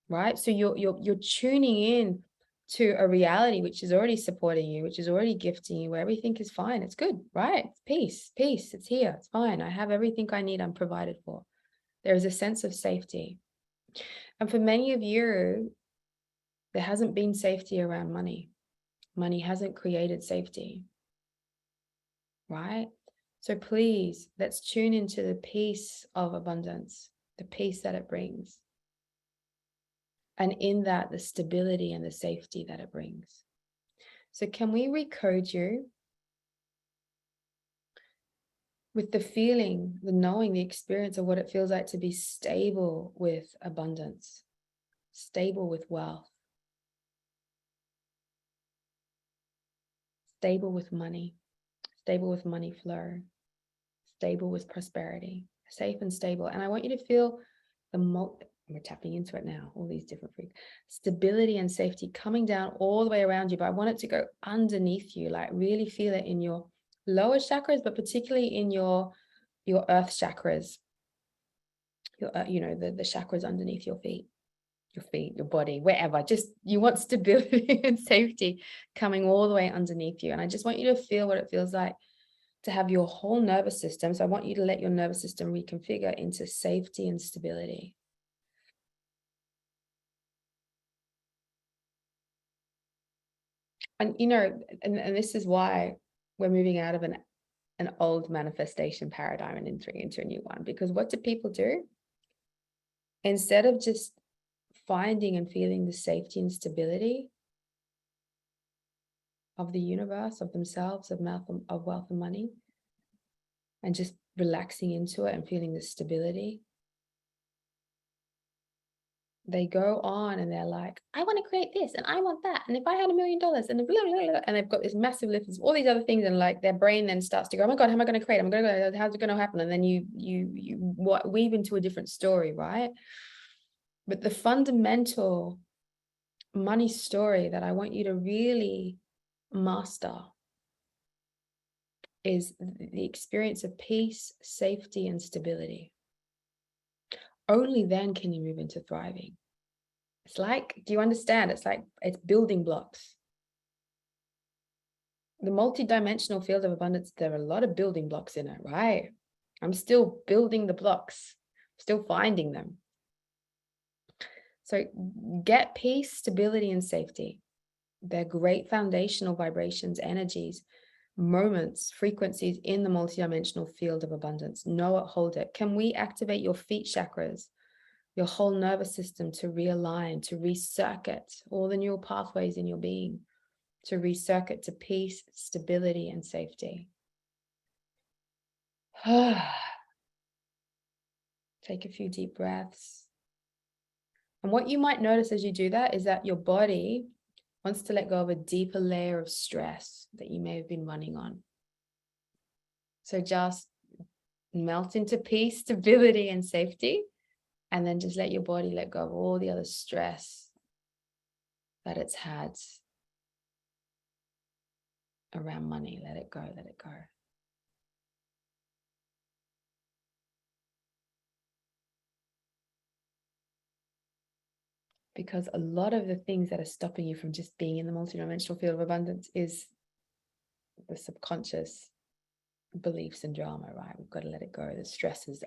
right? So you're tuning in to a reality which is already supporting you, which is already gifting you, where everything is fine. It's good, right? It's peace. It's here. It's fine. I have everything I need. I'm provided for. There is a sense of safety. And for many of you, there hasn't been safety around money. Money hasn't created safety, right? So please, let's tune into the peace of abundance, the peace that it brings. And in that, the stability and the safety that it brings. So can we recode you with the feeling, the knowing, the experience of what it feels like to be stable with abundance, stable with wealth, stable with money flow, stable with prosperity, safe and stable. And I want you to feel we're tapping into it now, all these different stability and safety coming down all the way around you, but I want it to go underneath you, like really feel it in your lower chakras, but particularly in your earth chakras, your the chakras underneath your feet, your body, wherever. Just, you want stability and safety coming all the way underneath you. And I just want you to feel what it feels like to have your whole nervous system. So I want you to let your nervous system reconfigure into safety and stability. And, you know, and this is why we're moving out of an old manifestation paradigm and entering into a new one. Because what do people do? Instead of just finding and feeling the safety and stability of the universe, of themselves, of wealth and money, and just relaxing into it and feeling the stability, they go on and they're like, I want to create this and I want that. And if I had $1 million and blah, blah, blah, and they've got this massive list of all these other things, and like their brain then starts to go, oh my God, how am I going to create? How's it going to happen? And then you weave into a different story, right? But the fundamental money story that I want you to really master is the experience of peace, safety, and stability. Only then can you move into thriving. It's like, do you understand? It's like, it's building blocks. The multidimensional field of abundance, there are a lot of building blocks in it, right? I'm still building the blocks, still finding them. So get peace, stability, and safety. They're great foundational vibrations, energies, moments, frequencies in the multidimensional field of abundance. Know it, hold it. Can we activate your feet chakras, your whole nervous system to realign, to recircuit all the neural pathways in your being, to recircuit to peace, stability, and safety? Take a few deep breaths. And what you might notice as you do that is that your body wants to let go of a deeper layer of stress that you may have been running on. So just melt into peace, stability, and safety, and then just let your body let go of all the other stress that it's had around money. Let it go, let it go. Because a lot of the things that are stopping you from just being in the multidimensional field of abundance is the subconscious beliefs and drama, right? We've got to let it go. The stresses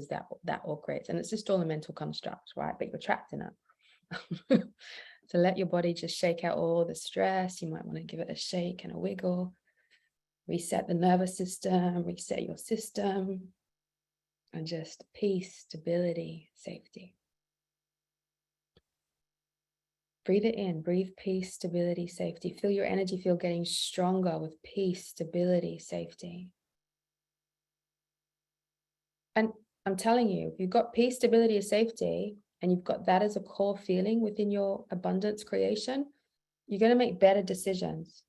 that all creates. And it's just all a mental construct, right? But you're trapped in it. So let your body just shake out all the stress. You might want to give it a shake and a wiggle. Reset the nervous system, reset your system, and just peace, stability, safety. Breathe it in, breathe peace, stability, safety. Feel your energy field getting stronger with peace, stability, safety. And I'm telling you, if you've got peace, stability, and safety, and you've got that as a core feeling within your abundance creation, you're going to make better decisions.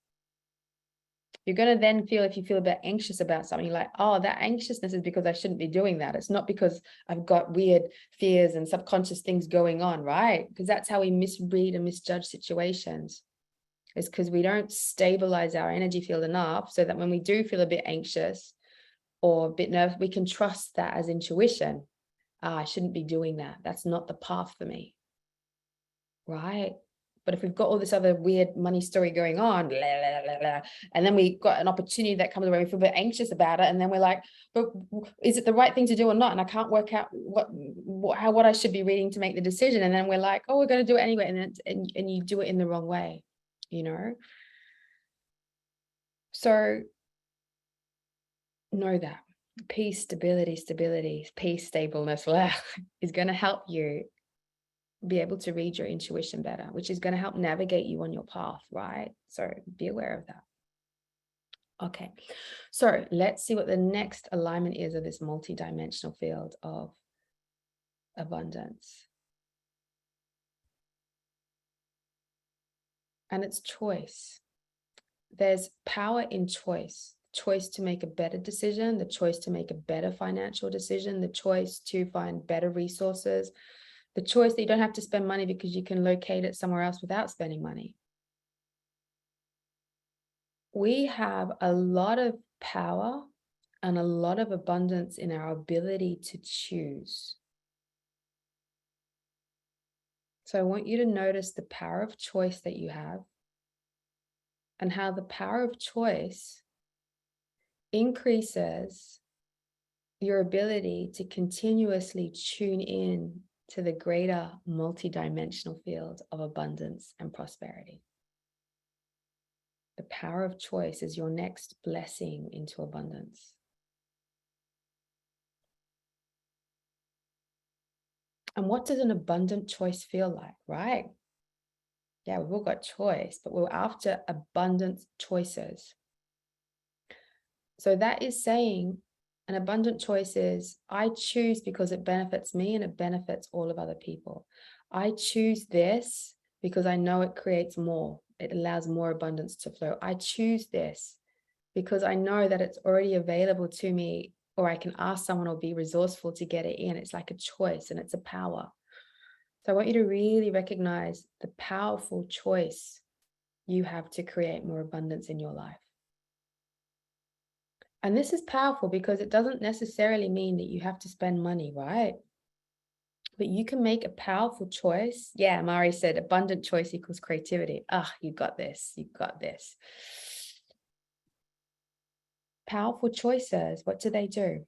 You're going to then feel, if you feel a bit anxious about something, you're like, oh, that anxiousness is because I shouldn't be doing that. It's not because I've got weird fears and subconscious things going on, right? Because that's how we misread and misjudge situations. It's because we don't stabilize our energy field enough so that when we do feel a bit anxious or a bit nervous, we can trust that as intuition. I shouldn't be doing that. That's not the path for me, right? But if we've got all this other weird money story going on, blah, blah, blah, blah, and then we got an opportunity that comes where we feel a bit anxious about it, and then we're like, but is it the right thing to do or not? And I can't work out what I should be reading to make the decision. And then we're like, oh, we're going to do it anyway, and you do it in the wrong way, you know. So know that peace, stability, peace, stableness is going to help you be able to read your intuition better, which is going to help navigate you on your path, right? So be aware of that. Okay, so let's see what the next alignment is of this multidimensional field of abundance. And it's choice. There's power in choice. Choice to make a better decision, the choice to make a better financial decision, the choice to find better resources, the choice that you don't have to spend money because you can locate it somewhere else without spending money. We have a lot of power and a lot of abundance in our ability to choose. So I want you to notice the power of choice that you have and how the power of choice increases your ability to continuously tune in to the greater multidimensional field of abundance and prosperity. The power of choice is your next blessing into abundance. And what does an abundant choice feel like, right? Yeah, we've all got choice, but we're after abundant choices. So that is saying an abundant choice is, I choose because it benefits me and it benefits all of other people. I choose this because I know it creates more. It allows more abundance to flow. I choose this because I know that it's already available to me, or I can ask someone or be resourceful to get it in. It's like a choice and it's a power. So I want you to really recognize the powerful choice you have to create more abundance in your life. And this is powerful because it doesn't necessarily mean that you have to spend money, right? But you can make a powerful choice. Yeah, Mari said abundant choice equals creativity. Ah, you got this. You got this. Powerful choices, what do?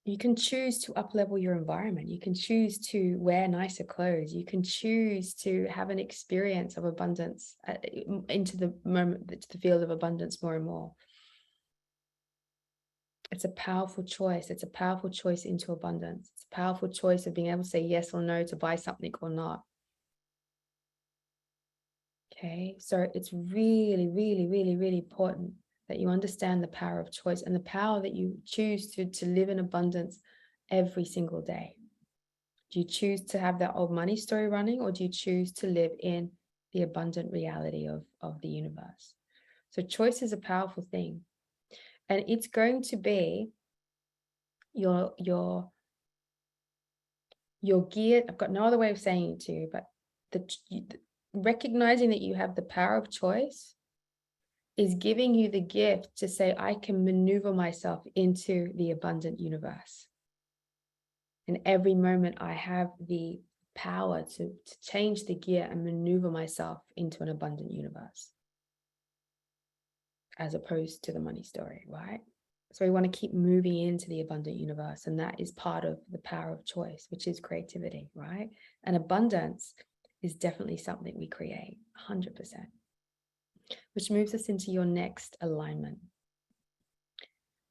You can choose to up-level your environment. You can choose to wear nicer clothes. You can choose to have an experience of abundance into the moment, to the field of abundance more and more. It's a powerful choice. It's a powerful choice into abundance. It's a powerful choice of being able to say yes or no to buy something or not. Okay, so it's really, really, really, really important that you understand the power of choice and the power that you choose to live in abundance every single day. Do you choose to have that old money story running, or do you choose to live in the abundant reality of the universe? So choice is a powerful thing. And it's going to be your gear. I've got no other way of saying it to you, but recognizing that you have the power of choice is giving you the gift to say, I can maneuver myself into the abundant universe. And every moment I have the power to change the gear and maneuver myself into an abundant universe, as opposed to the money story, right? So we want to keep moving into the abundant universe. And that is part of the power of choice, which is creativity, right? And abundance is definitely something we create 100%, which moves us into your next alignment.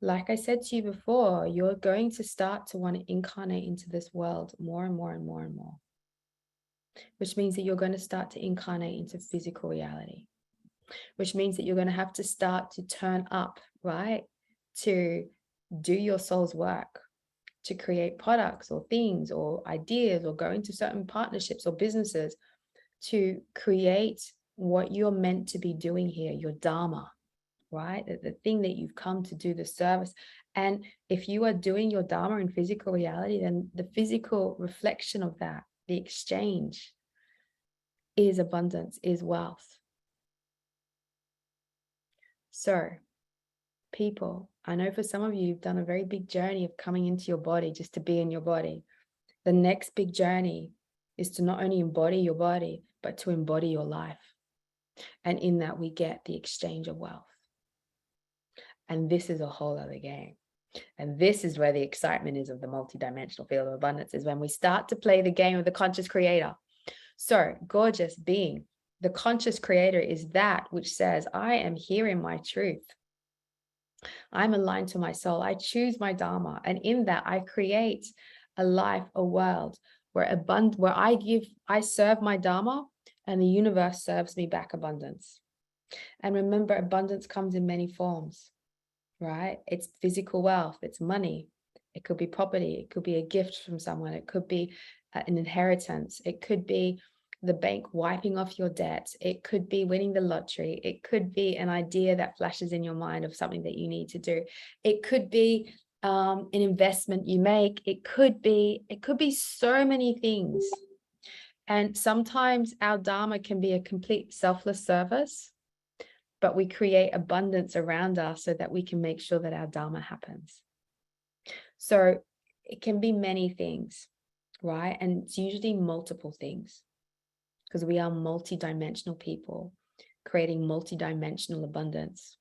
Like I said to you before, you're going to start to want to incarnate into this world more and more and more and more, which means that you're going to start to incarnate into physical reality, which means that you're going to have to start to turn up, right? To do your soul's work, to create products or things or ideas, or go into certain partnerships or businesses to create what you're meant to be doing here, your dharma, right? The thing that you've come to do, the service. And if you are doing your dharma in physical reality, then the physical reflection of that, the exchange, is abundance, is wealth. So people, I know for some of you, you've done a very big journey of coming into your body just to be in your body. The next big journey is to not only embody your body, but to embody your life. And in that, we get the exchange of wealth. And this is a whole other game. And this is where the excitement is of the multidimensional field of abundance, is when we start to play the game of the conscious creator. So, gorgeous being, the conscious creator is that which says, I am here in my truth. I'm aligned to my soul. I choose my dharma. And in that, I create a life, a world where I serve my dharma and the universe serves me back abundance. And remember, abundance comes in many forms, right? It's physical wealth, it's money. It could be property. It could be a gift from someone. It could be an inheritance. It could be the bank wiping off your debt. It could be winning the lottery. It could be an idea that flashes in your mind of something that you need to do. It could be an investment you make. It could be so many things. And sometimes our dharma can be a complete selfless service, but we create abundance around us so that we can make sure that our dharma happens. So it can be many things, right? And it's usually multiple things, because we are multidimensional people creating multidimensional abundance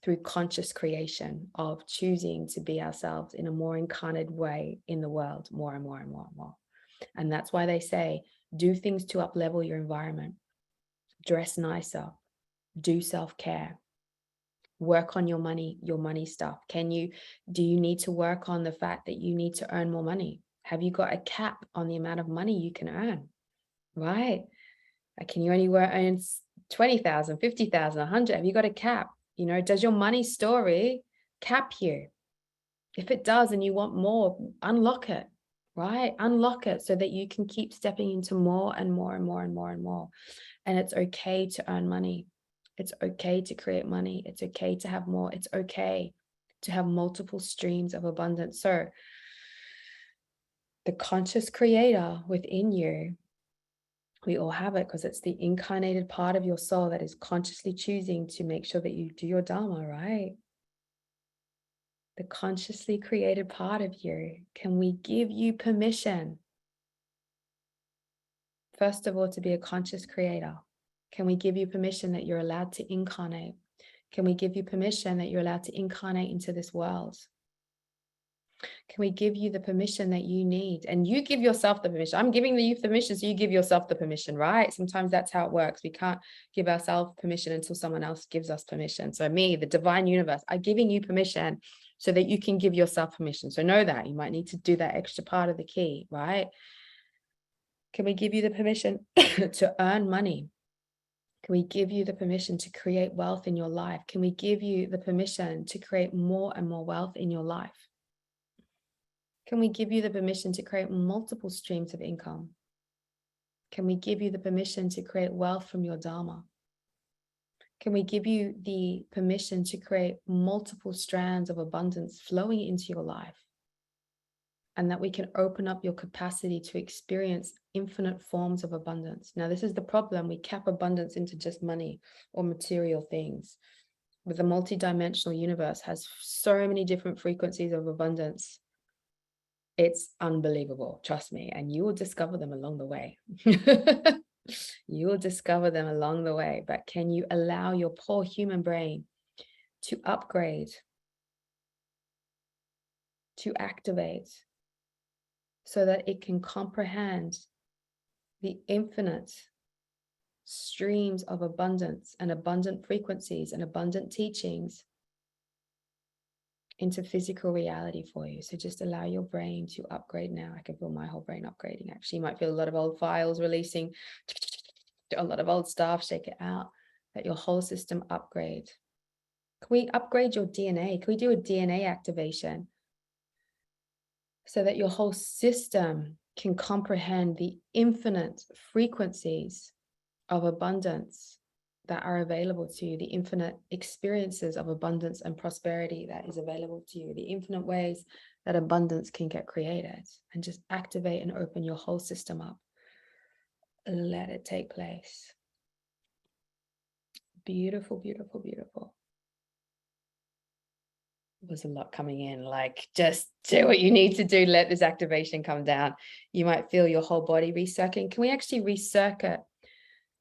through conscious creation of choosing to be ourselves in a more incarnate way in the world, more and more and more and more. And that's why they say, do things to up-level your environment, dress nicer, do self-care, work on your money stuff. Do you need to work on the fact that you need to earn more money? Have you got a cap on the amount of money you can earn? Right? Can you only earn 20,000, 50,000, 100? Have you got a cap? Does your money story cap you? If it does and you want more, unlock it, right? Unlock it so that you can keep stepping into more and more and more and more and more. And it's okay to earn money. It's okay to create money. It's okay to have more. It's okay to have multiple streams of abundance. So the conscious creator within you, we all have it because it's the incarnated part of your soul that is consciously choosing to make sure that you do your dharma, right? The consciously created part of you. Can we give you permission, first of all, to be a conscious creator? Can we give you permission that you're allowed to incarnate? Can we give you permission that you're allowed to incarnate into this world? Can we give you the permission that you need? And you give yourself the permission. I'm giving you the permission, so you give yourself the permission, right? Sometimes that's how it works. We can't give ourselves permission until someone else gives us permission. So me, the divine universe, I'm giving you permission so that you can give yourself permission. So know that you might need to do that extra part of the key, right? Can we give you the permission to earn money? Can we give you the permission to create wealth in your life? Can we give you the permission to create more and more wealth in your life? Can we give you the permission to create multiple streams of income? Can we give you the permission to create wealth from your dharma? Can we give you the permission to create multiple strands of abundance flowing into your life? And that we can open up your capacity to experience infinite forms of abundance. Now, this is the problem. We cap abundance into just money or material things. But the multidimensional universe has so many different frequencies of abundance. It's unbelievable, trust me, and you will discover them along the way. You will discover them along the way, but can you allow your poor human brain to upgrade, to activate, so that it can comprehend the infinite streams of abundance and abundant frequencies and abundant teachings into physical reality for you? So just allow your brain to upgrade now. I can feel my whole brain upgrading. Actually, you might feel a lot of old files releasing, a lot of old stuff, shake it out, let your whole system upgrade. Can we upgrade your DNA? Can we do a DNA activation so that your whole system can comprehend the infinite frequencies of abundance that are available to you, the infinite experiences of abundance and prosperity that is available to you, the infinite ways that abundance can get created, and just activate and open your whole system up. Let it take place. Beautiful, beautiful, beautiful. There's a lot coming in, like just do what you need to do. Let this activation come down. You might feel your whole body recirculating. Can we actually recircuit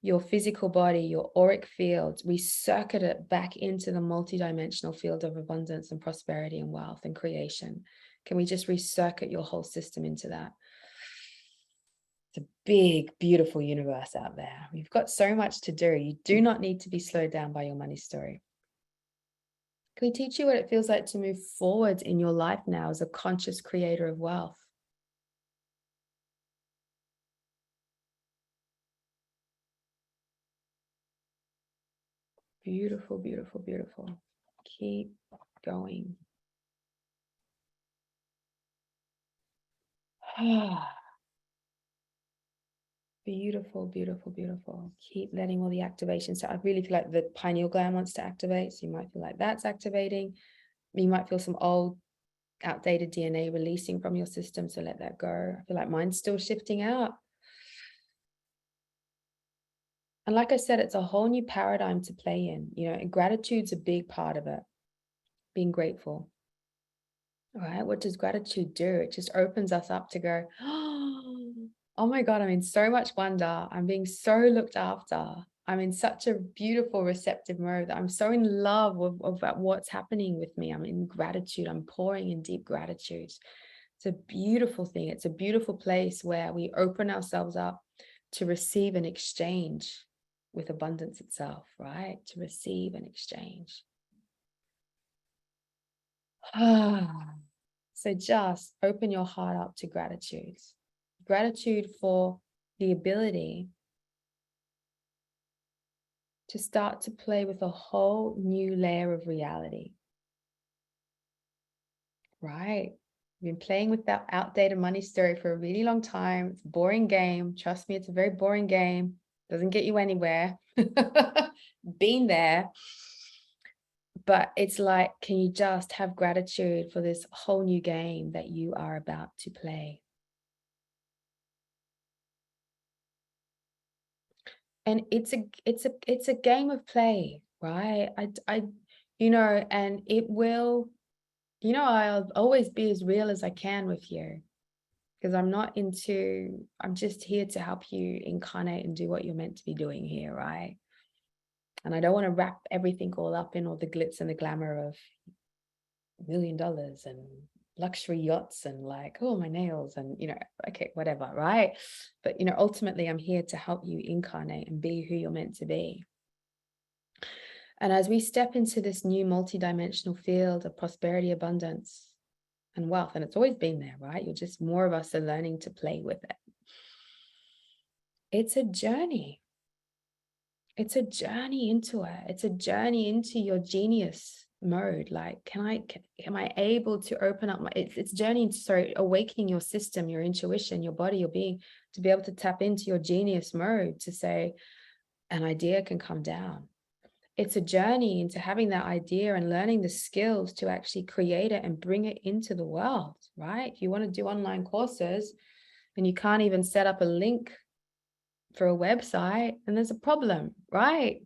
your physical body, your auric field, recircuit it back into the multidimensional field of abundance and prosperity and wealth and creation? Can we just recircuit your whole system into that? It's a big, beautiful universe out there. We've got so much to do. You do not need to be slowed down by your money story. Can we teach you what it feels like to move forward in your life now as a conscious creator of wealth? Beautiful, beautiful, beautiful. Keep going. Beautiful, beautiful, beautiful. Keep letting all the activation. So I really feel like the pineal gland wants to activate. So you might feel like that's activating. You might feel some old, outdated DNA releasing from your system. So let that go. I feel like mine's still shifting out. And like I said, it's a whole new paradigm to play in. And gratitude's a big part of it. Being grateful. All right. What does gratitude do? It just opens us up to go, oh my God, I'm in so much wonder. I'm being so looked after. I'm in such a beautiful, receptive mode that I'm so in love with what's happening with me. I'm in gratitude. I'm pouring in deep gratitude. It's a beautiful thing. It's a beautiful place where we open ourselves up to receive and exchange with abundance itself, right? To receive and exchange. So just open your heart up to gratitude. Gratitude for the ability to start to play with a whole new layer of reality, right? We've been playing with that outdated money story for a really long time. It's a boring game. Trust me, it's a very boring game. Doesn't get you anywhere. Been there. But it's like, can you just have gratitude for this whole new game that you are about to play? And it's a game of play, right? And it will, I'll always be as real as I can with you, because I'm just here to help you incarnate and do what you're meant to be doing here, right? And I don't want to wrap everything all up in all the glitz and the glamour of $1 million and luxury yachts and like, oh, my nails and, okay, whatever, right? But, ultimately I'm here to help you incarnate and be who you're meant to be. And as we step into this new multidimensional field of prosperity, abundance, and wealth, and it's always been there, right? You're just, more of us are learning to play with it. It's a journey. It's a journey into it. It's a journey into your genius mode. Like, am I able to open up it's journey, sorry, awakening your system, your intuition, your body, your being, to be able to tap into your genius mode, to say an idea can come down. It's a journey into having that idea and learning the skills to actually create it and bring it into the world, right? If you want to do online courses and you can't even set up a link for a website, and there's a problem, right?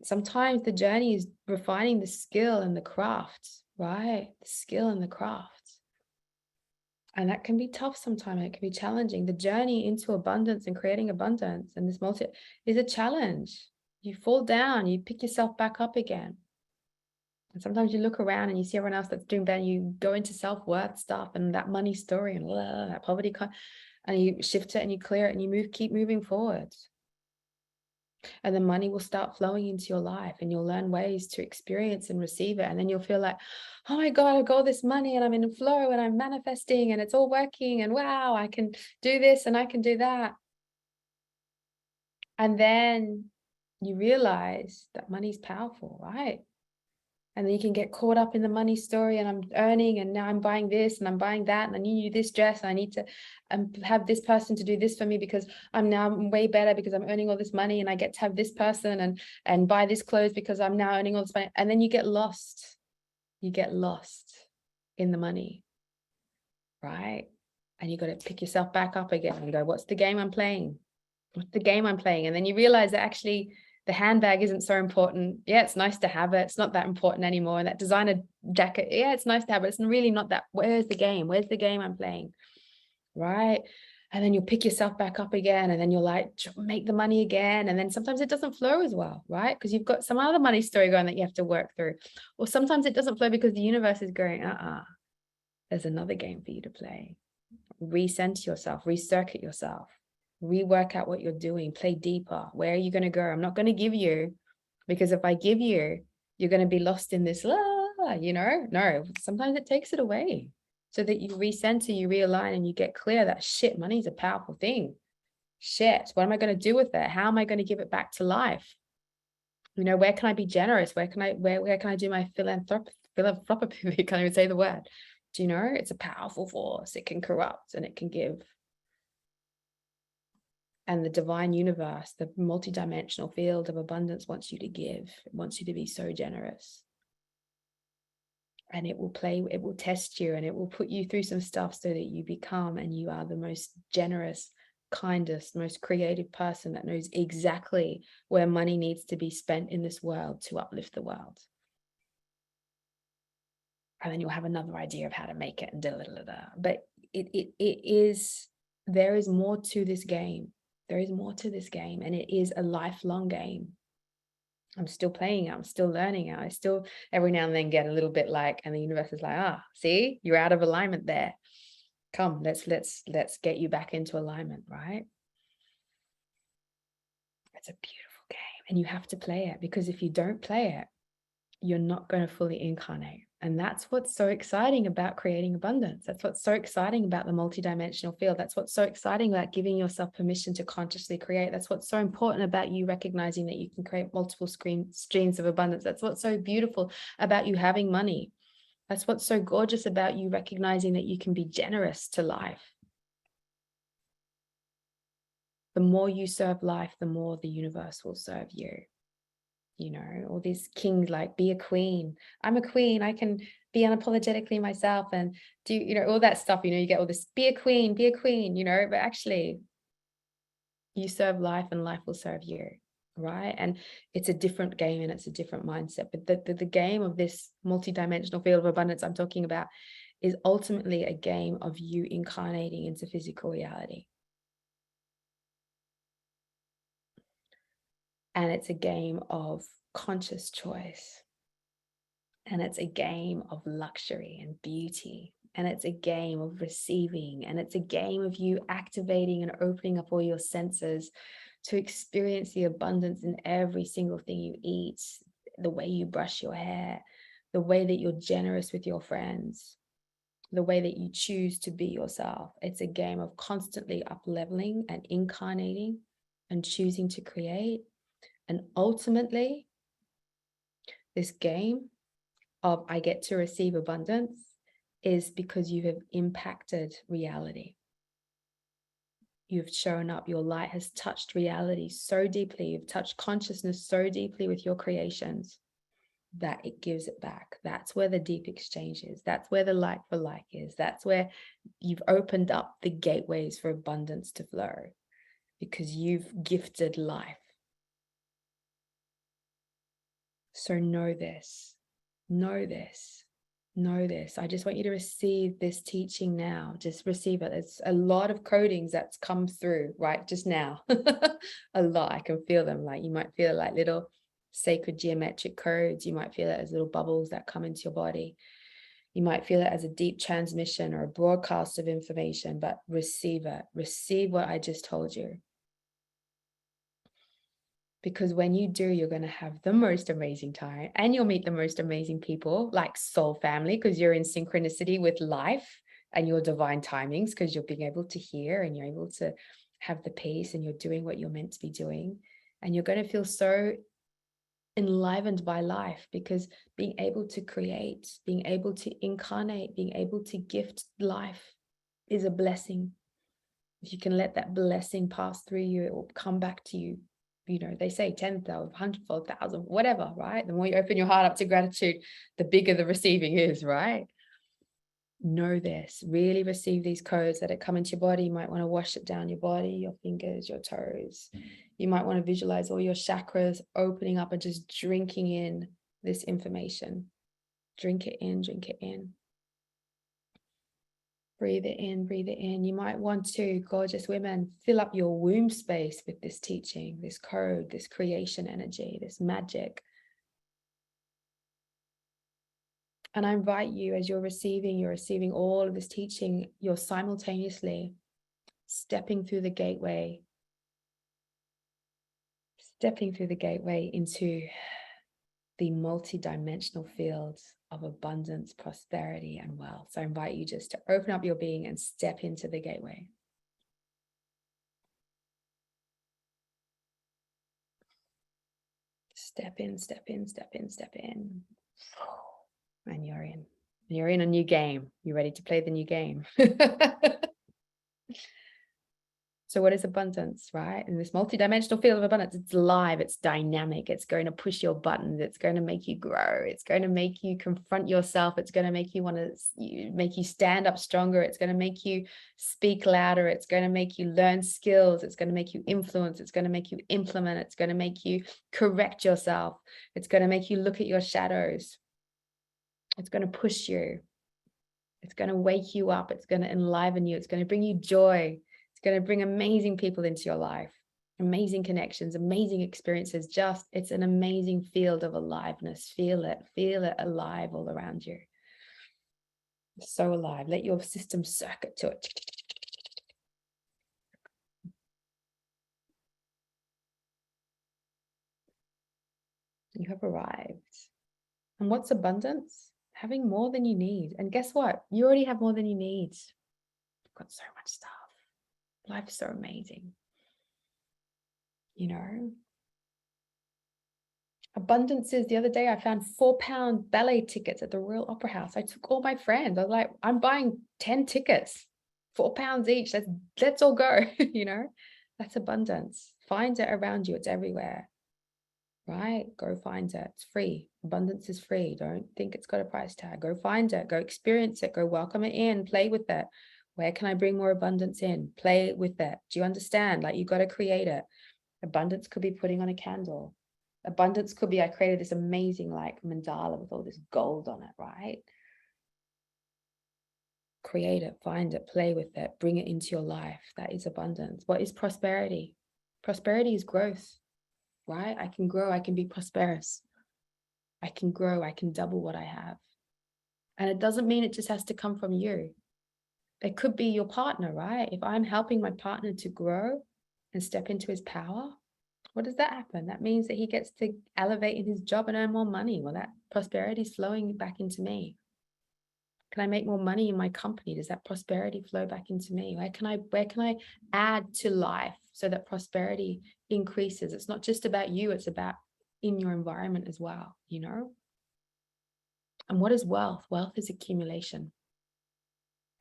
Sometimes the journey is refining the skill and the craft, right? The skill and the craft. And that can be tough sometimes. It can be challenging. The journey into abundance and creating abundance and this is a challenge. You fall down, you pick yourself back up again. And sometimes you look around and you see everyone else that's doing better. You go into self-worth stuff and that money story and that poverty, and you shift it and you clear it and you keep moving forward. And the money will start flowing into your life and you'll learn ways to experience and receive it. And then you'll feel like, oh my God, I've got all this money and I'm in flow and I'm manifesting and it's all working and wow, I can do this and I can do that. And then you realize that money's powerful, right? And then you can get caught up in the money story and I'm earning and now I'm buying this and I'm buying that and I need this dress and I need to have this person to do this for me because I'm way better because I'm earning all this money and I get to have this person and buy this clothes because I'm now earning all this money. And then you get lost. You get lost in the money, right? And you got to pick yourself back up again and go, what's the game I'm playing? What's the game I'm playing? And then you realize that actually the handbag isn't so important. Yeah, it's nice to have it. It's not that important anymore. And that designer jacket, yeah, it's nice to have it. It's really not that. Where's the game? Where's the game I'm playing? Right? And then you'll pick yourself back up again. And then you'll like make the money again. And then sometimes it doesn't flow as well, right? Because you've got some other money story going that you have to work through. Or sometimes it doesn't flow because the universe is going, there's another game for you to play. Recenter yourself, recircuit yourself. Rework out what you're doing, play deeper. Where are you going to go? I'm not going to give you, because if I give you, you're going to be lost in this, no, sometimes it takes it away so that you recenter, you realign, and you get clear that shit, money's a powerful thing. Shit, what am I going to do with it? How am I going to give it back to life? Where can I be generous? Where can I do my philanthropy? Can't even say the word. It's a powerful force. It can corrupt and it can give. And the divine universe, the multidimensional field of abundance wants you to give. It wants you to be so generous. And it will test you and it will put you through some stuff so that you become and you are the most generous, kindest, most creative person that knows exactly where money needs to be spent in this world to uplift the world. And then you'll have another idea of how to make it and But there is more to this game. There is more to this game, and it is a lifelong game. I'm still playing it. I'm still learning it. I still every now and then get a little bit like, and the universe is like, see, you're out of alignment there. Come, let's get you back into alignment, right? It's a beautiful game, and you have to play it, because if you don't play it, you're not going to fully incarnate. And that's what's so exciting about creating abundance. That's what's so exciting about the multidimensional field. That's what's so exciting about giving yourself permission to consciously create. That's what's so important about you recognizing that you can create multiple streams of abundance. That's what's so beautiful about you having money. That's what's so gorgeous about you recognizing that you can be generous to life. The more you serve life, the more the universe will serve you. You know, all these kings like, be a queen. I'm a queen. I can be unapologetically myself and do, you know, all that stuff. You know, you get all this, be a queen, you know, but actually you serve life and life will serve you, right? And it's a different game and it's a different mindset. But the game of this multidimensional field of abundance I'm talking about is ultimately a game of you incarnating into physical reality. And it's a game of conscious choice. And it's a game of luxury and beauty. And it's a game of receiving. And it's a game of you activating and opening up all your senses to experience the abundance in every single thing you eat, the way you brush your hair, the way that you're generous with your friends, the way that you choose to be yourself. It's a game of constantly up-leveling and incarnating and choosing to create. And ultimately, this game of I get to receive abundance is because you have impacted reality. You've shown up. Your light has touched reality so deeply. You've touched consciousness so deeply with your creations that it gives it back. That's where the deep exchange is. That's where the like for like is. That's where you've opened up the gateways for abundance to flow, because you've gifted life. So know this, know this, know this. I just want you to receive this teaching now. Just receive it. It's a lot of codings that's come through right just now. A lot. I can feel them. Like you might feel like little sacred geometric codes. You might feel it as little bubbles that come into your body. You might feel it as a deep transmission or a broadcast of information, but receive it. Receive what I just told you. Because when you do, you're going to have the most amazing time and you'll meet the most amazing people, like soul family, because you're in synchronicity with life and your divine timings, because you're being able to hear and you're able to have the peace and you're doing what you're meant to be doing. And you're going to feel so enlivened by life, because being able to create, being able to incarnate, being able to gift life is a blessing. If you can let that blessing pass through you, it will come back to you. You know, they say 10,000, 100,000, 1,000, whatever, right? The more you open your heart up to gratitude, the bigger the receiving is, right? Know this, really receive these codes that are coming to your body. You might want to wash it down your body, your fingers, your toes. You might want to visualize all your chakras opening up and just drinking in this information. Drink it in, drink it in. Breathe it in, breathe it in. You might want to, gorgeous women, fill up your womb space with this teaching, this code, this creation energy, this magic. And I invite you, as you're receiving all of this teaching, you're simultaneously stepping through the gateway into the multidimensional fields of abundance, prosperity, and wealth. So I invite you just to open up your being and step into the gateway. Step in, step in, step in, step in. And you're in. You're in a new game. You ready to play the new game? So what is abundance, right? In this multidimensional field of abundance, it's live, it's dynamic, it's going to push your buttons, it's going to make you grow, it's going to make you confront yourself, it's going to make you want to make you stand up stronger, it's going to make you speak louder, it's going to make you learn skills, it's going to make you influence, it's going to make you implement, it's going to make you correct yourself, it's going to make you look at your shadows, it's going to push you, it's going to wake you up, it's going to enliven you, it's going to bring you joy. It's going to bring amazing people into your life. amazing connections, amazing experiences. Just, it's an amazing field of aliveness. Feel it alive all around you. So alive. Let your system circuit to it. You have arrived. And what's abundance? Having more than you need. And guess what? You already have more than you need. You've got so much stuff. Life is so amazing. You know, abundance is, the other day I found £4 ballet tickets at the Royal Opera House. I took all my friends. I was like, I'm buying 10 tickets, £4 each. Let's all go. You know, that's abundance. Find it around you. It's everywhere. Right? Go find it. It's free. Abundance is free. Don't think it's got a price tag. Go find it. Go experience it. Go welcome it in. Play with it. Where can I bring more abundance in? Play with it. Do you understand? Like, you got to create it. Abundance could be putting on a candle. Abundance could be, I created this amazing like mandala with all this gold on it, right? Create it, find it, play with it, bring it into your life. That is abundance. What is prosperity? Prosperity is growth, right? I can grow, I can be prosperous. I can grow, I can double what I have. And it doesn't mean it just has to come from you. It could be your partner, right? If I'm helping my partner to grow and step into his power, what does that happen? That means that he gets to elevate in his job and earn more money. Well, that prosperity is flowing back into me. Can I make more money in my company? Does that prosperity flow back into me? Where can I add to life so that prosperity increases? It's not just about you, it's about in your environment as well, you know? And what is wealth? Wealth is accumulation.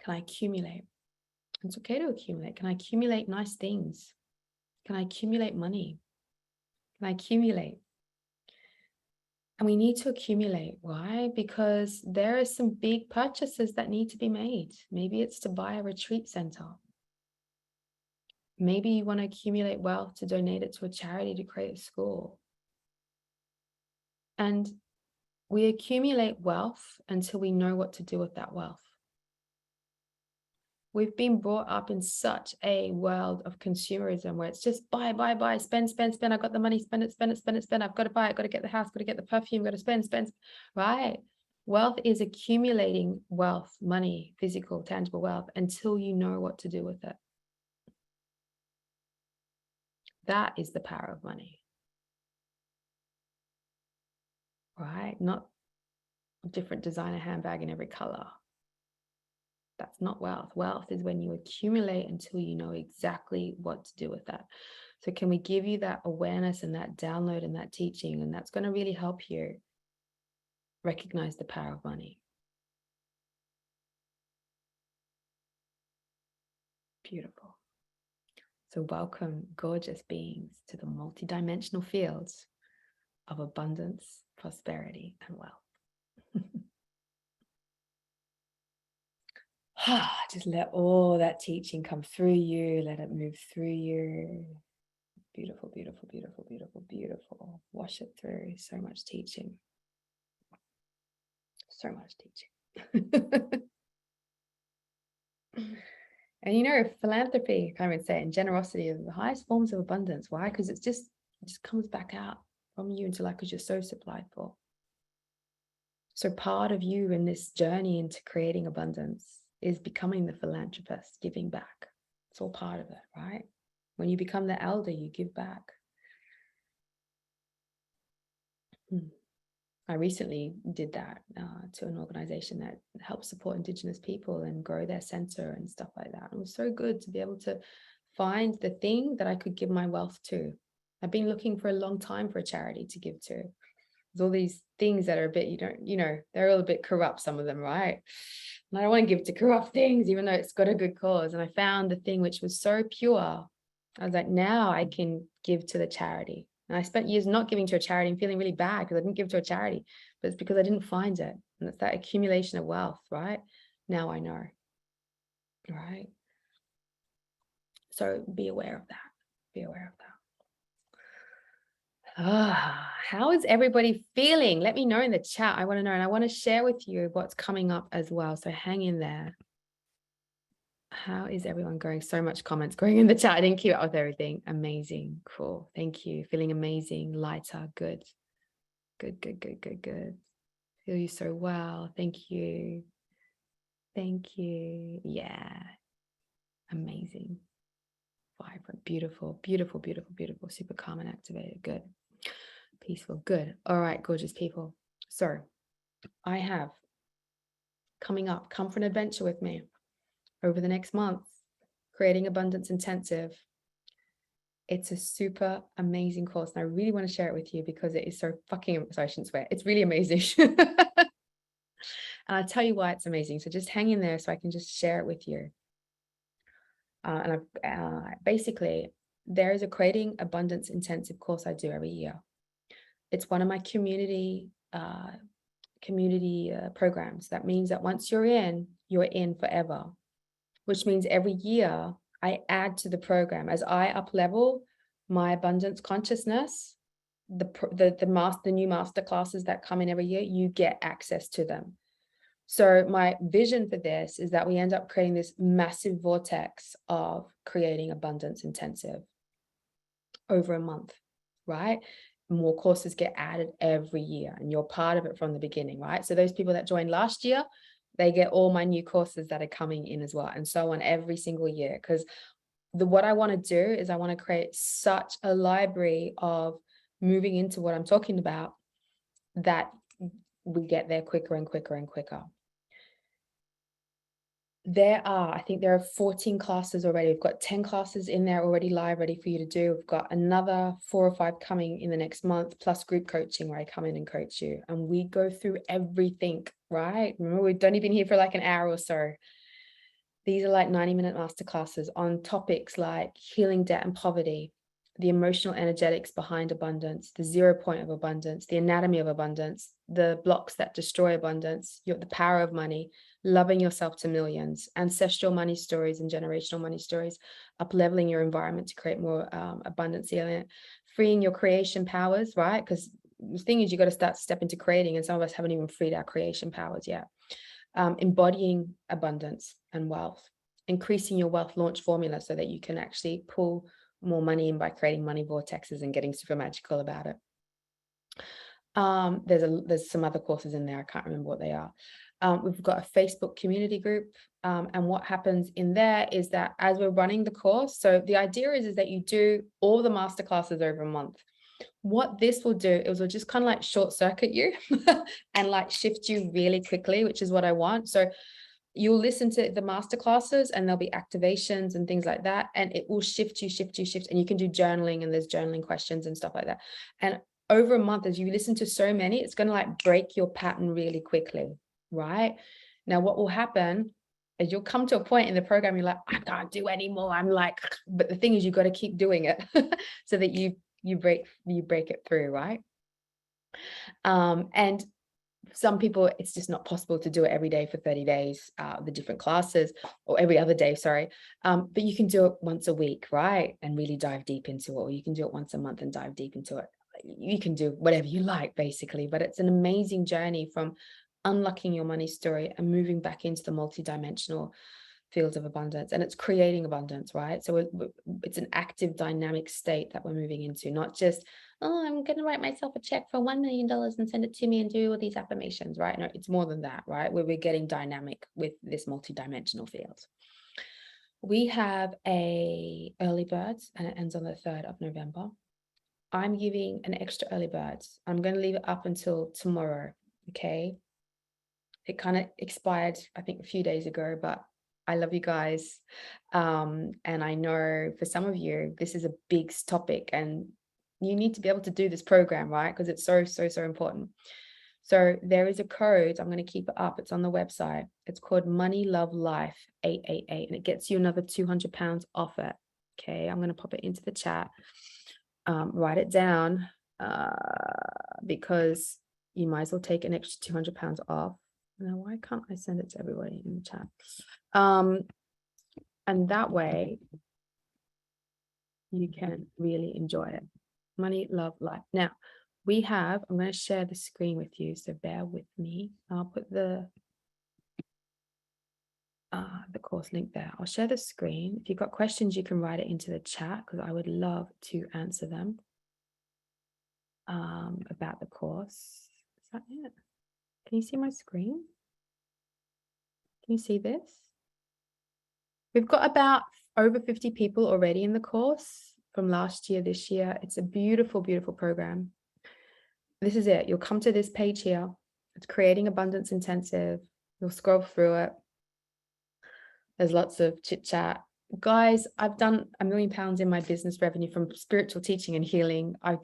Can I accumulate? It's okay to accumulate. Can I accumulate nice things? Can I accumulate money? Can I accumulate? And we need to accumulate. Why? Because there are some big purchases that need to be made. Maybe it's to buy a retreat center. Maybe you want to accumulate wealth to donate it to a charity to create a school. And we accumulate wealth until we know what to do with that wealth. We've been brought up in such a world of consumerism where it's just buy, spend. I've got the money, spend it. I've got to buy it, got to get the house, got to get the perfume, got to spend, right? Wealth is accumulating wealth, money, physical, tangible wealth, until you know what to do with it. That is the power of money, right? Not a different designer handbag in every color. That's not wealth. Wealth is when you accumulate until you know exactly what to do with that. So can we give you that awareness and that download and that teaching? And that's going to really help you recognize the power of money. Beautiful. So welcome, gorgeous beings, to the multidimensional fields of abundance, prosperity, and wealth. Just let all that teaching come through you. Let it move through you. Beautiful, beautiful, beautiful, beautiful, beautiful. Wash it through. So much teaching. So much teaching. And you know, philanthropy, I would say, and generosity are the highest forms of abundance. Why? Because it just comes back out from you into life because you're so supplied for. So part of you in this journey into creating abundance is becoming the philanthropist, giving back. It's all part of it, right? When you become the elder, you give back. I recently did that to an organization that helps support Indigenous people and grow their center and stuff like that. It was so good to be able to find the thing that I could give my wealth to. I've been looking for a long time for a charity to give to. There's all these things that are a bit, they're all a bit corrupt, some of them, right? And I don't want to give to corrupt things, even though it's got a good cause. And I found the thing which was so pure. I was like, now I can give to the charity. And I spent years not giving to a charity and feeling really bad because I didn't give to a charity, but it's because I didn't find it. And it's that accumulation of wealth, right? Now I know, right? So be aware of that. Be aware of that. How is everybody feeling? Let me know in the chat. I want to know, and I want to share with you what's coming up as well. So hang in there. How is everyone going? So much comments going in the chat. I didn't keep up with everything. Amazing. Cool. Thank you. Feeling amazing. Lighter. Good. Good, good, good, good, good. Feel you so well. Thank you. Thank you. Yeah. Amazing. Vibrant. Beautiful. Beautiful, beautiful, beautiful. Super calm and activated. Good. Peaceful. Good. All right, gorgeous people. So I have coming up, come for an adventure with me over the next month, Creating Abundance Intensive. It's a super amazing course. And I really want to share it with you because it is so fucking, sorry, I shouldn't swear. It's really amazing. And I'll tell you why it's amazing. So just hang in there so I can just share it with you. Basically, there is a Creating Abundance Intensive course I do every year. It's one of my community programs. That means that once you're in forever, which means every year I add to the program as I up level my abundance consciousness. The new master classes that come in every year, you get access to them. So my vision for this is that we end up creating this massive vortex of creating abundance intensive over a month, right? More courses get added every year and you're part of it from the beginning, right? So those people that joined last year, they get all my new courses that are coming in as well, and so on every single year. Because what I want to do is I want to create such a library of moving into what I'm talking about that we get there quicker and quicker and quicker. I think there are 14 classes already. We've got 10 classes in there already live, ready for you to do. We've got another 4 or 5 coming in the next month, plus group coaching where I come in and coach you. And we go through everything, right? Remember, we don't even here for like an hour or so. These are like 90-minute masterclasses on topics like healing debt and poverty, the emotional energetics behind abundance, the 0 point of abundance, the anatomy of abundance, the blocks that destroy abundance, the power of money, loving yourself to millions, ancestral money stories and generational money stories, up-leveling your environment to create more abundance, freeing your creation powers, right? Because the thing is, you got to start to step into creating, and some of us haven't even freed our creation powers yet. Embodying abundance and wealth, increasing your wealth launch formula so that you can actually pull more money in by creating money vortexes and getting super magical about it. There's some other courses in there. I can't remember what they are. We've got a Facebook community group. And what happens in there is that as we're running the course, so the idea is that you do all the masterclasses over a month. What this will do is will just kind of like short circuit you and like shift you really quickly, which is what I want. So you'll listen to the masterclasses and there'll be activations and things like that. And it will shift you. And you can do journaling, and there's journaling questions and stuff like that. And over a month, as you listen to so many, it's going to like break your pattern really quickly, right? Now, what will happen is you'll come to a point in the program, you're like, I can't do anymore. I'm like, but the thing is, you've got to keep doing it so that you break it through, right? And some people, it's just not possible to do it every day for 30 days, the different classes, or every other day, sorry. But you can do it once a week, right? And really dive deep into it, or you can do it once a month and dive deep into it. You can do whatever you like, basically, but it's an amazing journey from unlocking your money story and moving back into the multidimensional fields of abundance, and it's creating abundance, right? So it's an active, dynamic state that we're moving into, not just, oh, I'm going to write myself a check for $1 million and send it to me and do all these affirmations, right? No, it's more than that, right? Where we're getting dynamic with this multidimensional field. We have a early birds, and it ends on the 3rd of November. I'm giving an extra early birds. I'm going to leave it up until tomorrow, okay? It kind of expired, I think, a few days ago, but I love you guys. And I know for some of you, this is a big topic and you need to be able to do this program, right? Because it's so important. So there is a code. I'm going to keep it up. It's on the website. It's called Money Love Life 888, and it gets you another £200 off it. Okay, I'm going to pop it into the chat. Write it down because you might as well take an extra £200 off. Now, why can't I send it to everybody in the chat? And that way you can really enjoy it. Money, love, life. Now, I'm going to share the screen with you, so bear with me. I'll put the the course link there. I'll share the screen. If you've got questions, you can write it into the chat because I would love to answer them about the course. Is that it? Can you see my screen? Can you see this? We've got about over 50 people already in the course from last year, this year. It's a beautiful, beautiful program. This is it. You'll come to this page here. It's Creating Abundance Intensive. You'll scroll through it. There's lots of chit chat. Guys, I've done £1 million in my business revenue from spiritual teaching and healing. I've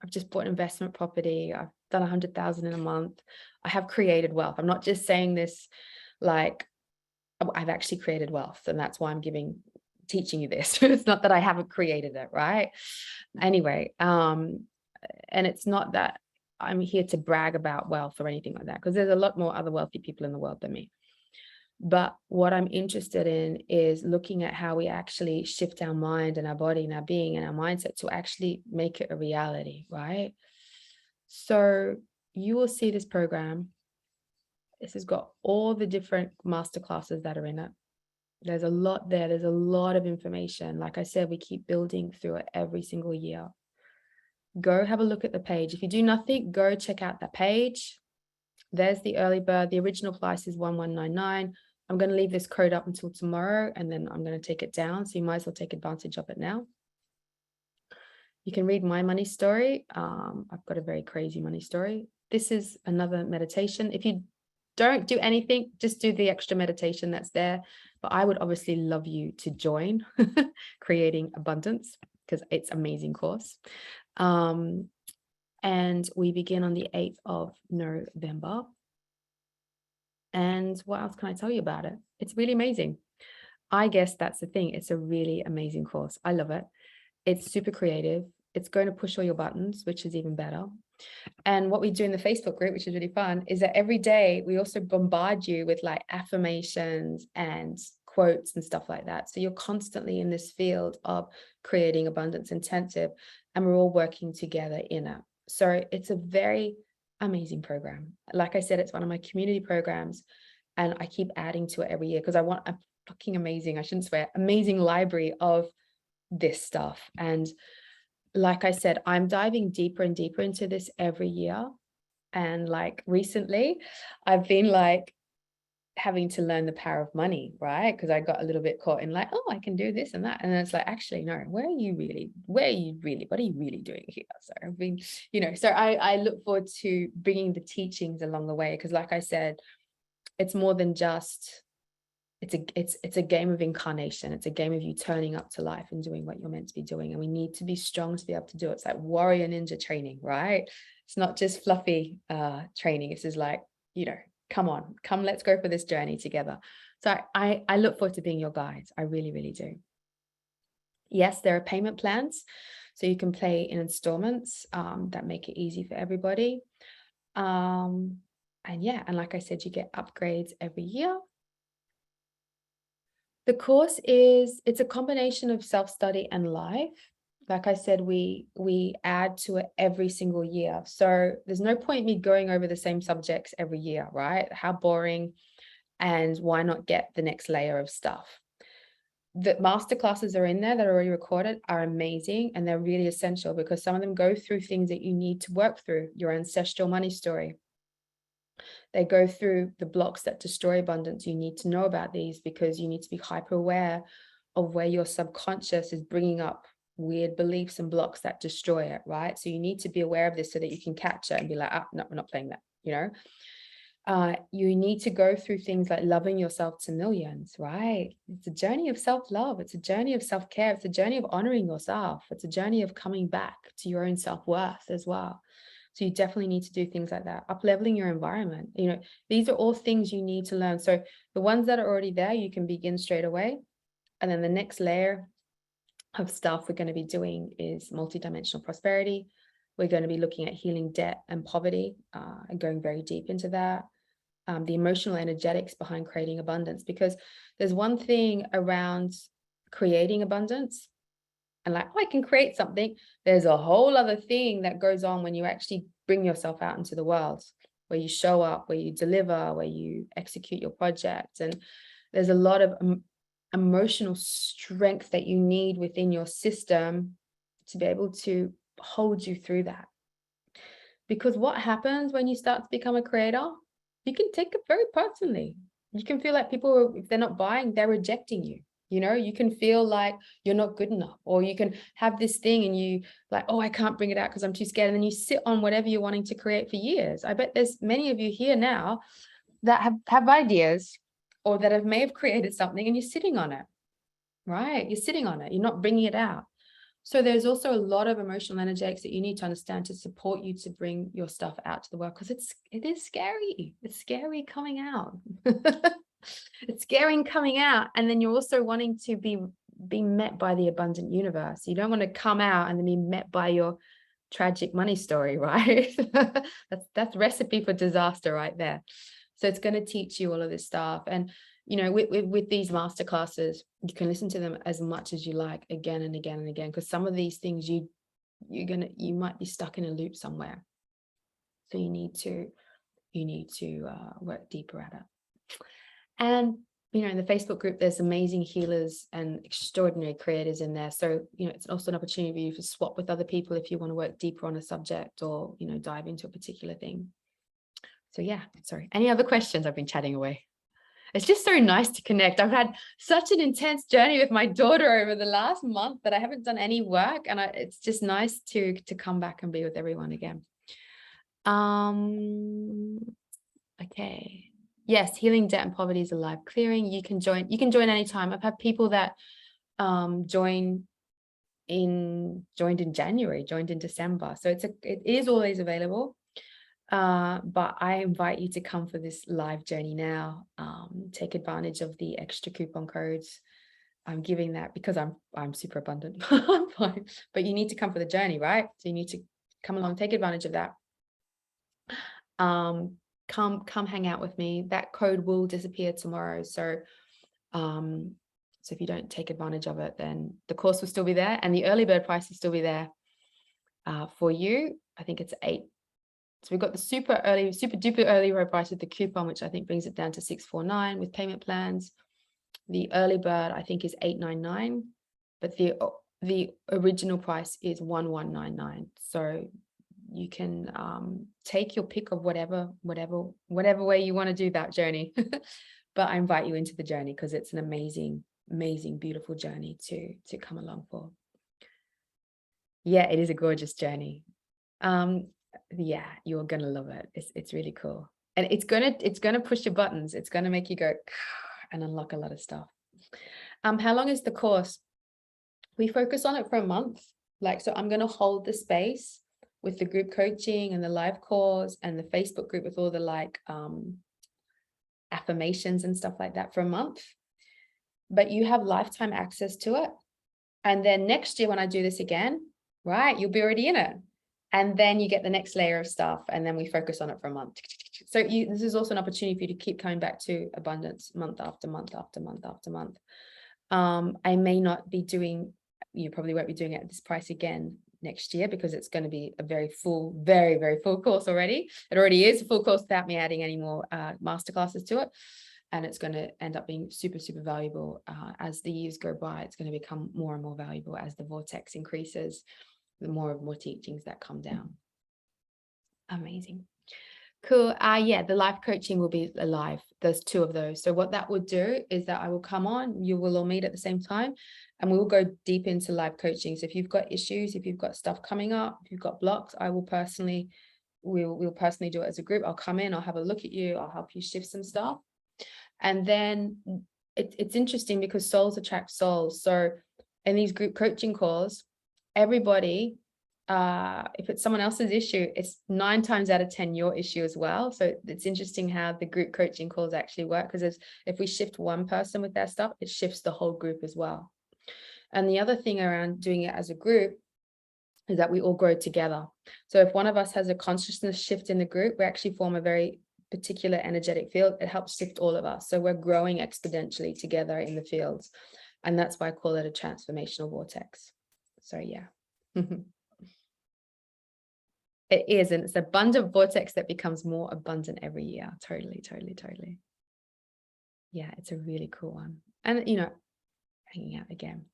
just bought investment property. I've done 100,000 in a month. I have created wealth. I'm not just saying this like I've actually created wealth, and that's why I'm teaching you this. It's not that I haven't created it, right? Anyway, and it's not that I'm here to brag about wealth or anything like that, because there's a lot more other wealthy people in the world than me. But what I'm interested in is looking at how we actually shift our mind and our body and our being and our mindset to actually make it a reality, right? So you will see this program. This has got all the different masterclasses that are in it. There's a lot there. There's a lot of information. Like I said, we keep building through it every single year. Go have a look at the page. If you do nothing, go check out that page. There's the early bird. The original price is 1199. I'm going to leave this code up until tomorrow, and then I'm going to take it down. So you might as well take advantage of it now. You can read my money story. I've got a very crazy money story. This is another meditation. If you don't do anything, just do the extra meditation that's there. But I would obviously love you to join Creating Abundance, because it's an amazing course. And we begin on the 8th of November. And what else can I tell you about it? It's really amazing. I guess that's the thing. It's a really amazing course. I love it. It's super creative. It's going to push all your buttons, which is even better. And what we do in the Facebook group, which is really fun, is that every day we also bombard you with like affirmations and quotes and stuff like that. So you're constantly in this field of creating abundance intensive, and we're all working together in it. So it's a very amazing program. Like I said, it's one of my community programs, and I keep adding to it every year because I want a fucking amazing, I shouldn't swear, amazing library of this stuff. And like I said, I'm diving deeper and deeper into this every year. And like recently, I've been like having to learn the power of money, right? Because I got a little bit caught in like, oh, I can do this and that. And then it's like, actually, no, what are you really doing here? So I've been, so I look forward to bringing the teachings along the way. Because like I said, it's more than just, it's a game of incarnation. It's a game of you turning up to life and doing what you're meant to be doing. And we need to be strong to be able to do it. It's like warrior ninja training, right? It's not just fluffy training. It's just like, come, let's go for this journey together. So I look forward to being your guide. I really, really do. Yes, there are payment plans. So you can pay in installments that make it easy for everybody. And like I said, you get upgrades every year. The course it's a combination of self-study and life. Like I said, we add to it every single year. So there's no point me going over the same subjects every year, right? How boring, and why not get the next layer of stuff? The masterclasses are in there that are already recorded are amazing, and they're really essential because some of them go through things that you need to work through, your ancestral money story. They go through the blocks that destroy abundance. You need to know about these because you need to be hyper aware of where your subconscious is bringing up weird beliefs and blocks that destroy it, right? So you need to be aware of this so that you can catch it and be like, no, we're not playing that, you need to go through things like loving yourself to millions, right? It's a journey of self-love. It's a journey of self-care. It's a journey of honoring yourself. It's a journey of coming back to your own self-worth as well. So you definitely need to do things like that. Up-leveling your environment. These are all things you need to learn. So the ones that are already there, you can begin straight away. And then the next layer of stuff we're going to be doing is multidimensional prosperity. We're going to be looking at healing debt and poverty and going very deep into that. The emotional energetics behind creating abundance, because there's one thing around creating abundance and like, oh, I can create something. There's a whole other thing that goes on when you actually bring yourself out into the world. where you show up, where you deliver, where you execute your project. And there's a lot of emotional strength that you need within your system to be able to hold you through that. Because what happens when you start to become a creator, you can take it very personally. You can feel like people, if they're not buying, they're rejecting you. You know, you can feel like you're not good enough, or you can have this thing and you like, oh, I can't bring it out because I'm too scared. And then you sit on whatever you're wanting to create for years. I bet there's many of you here now that have ideas, or that may have created something and you're sitting on it, right? You're sitting on it. You're not bringing it out. So there's also a lot of emotional energetics that you need to understand to support you to bring your stuff out to the world, because it is scary. It's scary coming out. It's scary coming out. And then you're also wanting to be met by the abundant universe. You don't want to come out and then be met by your tragic money story, right? That's recipe for disaster right there. So it's going to teach you all of this stuff. And you know, with these masterclasses, you can listen to them as much as you like, again and again and again, because some of these things you might be stuck in a loop somewhere. So you need to work deeper at it. And you know, in the Facebook group, there's amazing healers and extraordinary creators in there. So you know, it's also an opportunity for you to swap with other people if you want to work deeper on a subject, or you know, dive into a particular thing. So yeah, sorry. Any other questions? I've been chatting away. It's just so nice to connect. I've had such an intense journey with my daughter over the last month that I haven't done any work, and it's just nice to come back and be with everyone again. Okay. Yes, healing debt and poverty is a live clearing. You can join anytime. I've had people that joined in January, joined in December. So it is always available. But I invite you to come for this live journey now. Take advantage of the extra coupon codes. I'm giving that because I'm super abundant. I'm fine. But you need to come for the journey, right? So you need to come along, take advantage of that. Come hang out with me. That code will disappear tomorrow. So if you don't take advantage of it, then the course will still be there, and the early bird price will still be there for you. I think it's 8. So we've got the super duper early bird price with the coupon, which I think brings it down to 649 with payment plans. The early bird I think is 899, but the original price is 1199. So you can take your pick of whatever way you want to do that journey. But I invite you into the journey because it's an amazing, beautiful journey to come along for. Yeah, it is a gorgeous journey. Yeah, you're gonna love it. It's really cool, and it's gonna push your buttons. It's gonna make you go and unlock a lot of stuff. How long is the course? We focus on it for a month. So I'm gonna hold the space with the group coaching and the live calls and the Facebook group with all the affirmations and stuff like that for a month. But you have lifetime access to it. And then next year when I do this again, right, you'll be already in it. And then you get the next layer of stuff, and then we focus on it for a month. So this is also an opportunity for you to keep coming back to abundance month after month after month after month. I may not be doing, you probably won't be doing it at this price again next year, because it's going to be a very full, very, very full course already. It already is a full course without me adding any more masterclasses to it. And it's going to end up being super, super valuable as the years go by. It's going to become more and more valuable as the vortex increases. The more teachings that come down. Amazing. Cool. Yeah, the live coaching will be live. There's 2 of those. So what that would do is that I will come on, you will all meet at the same time, and we will go deep into live coaching. So if you've got issues, if you've got stuff coming up, if you've got blocks, we'll personally do it as a group. I'll come in, I'll have a look at you, I'll help you shift some stuff. And then it's interesting because souls attract souls. So in these group coaching calls, everybody, if it's someone else's issue, it's 9 times out of 10 your issue as well. So it's interesting how the group coaching calls actually work, because if we shift one person with their stuff, it shifts the whole group as well. And the other thing around doing it as a group is that we all grow together. So if one of us has a consciousness shift in the group, we actually form a very particular energetic field. It helps shift all of us. So we're growing exponentially together in the fields. And that's why I call it a transformational vortex. So yeah. It is, and it's an abundant vortex that becomes more abundant every year. Totally, totally, totally. Yeah, it's a really cool one. And, you know, hanging out again.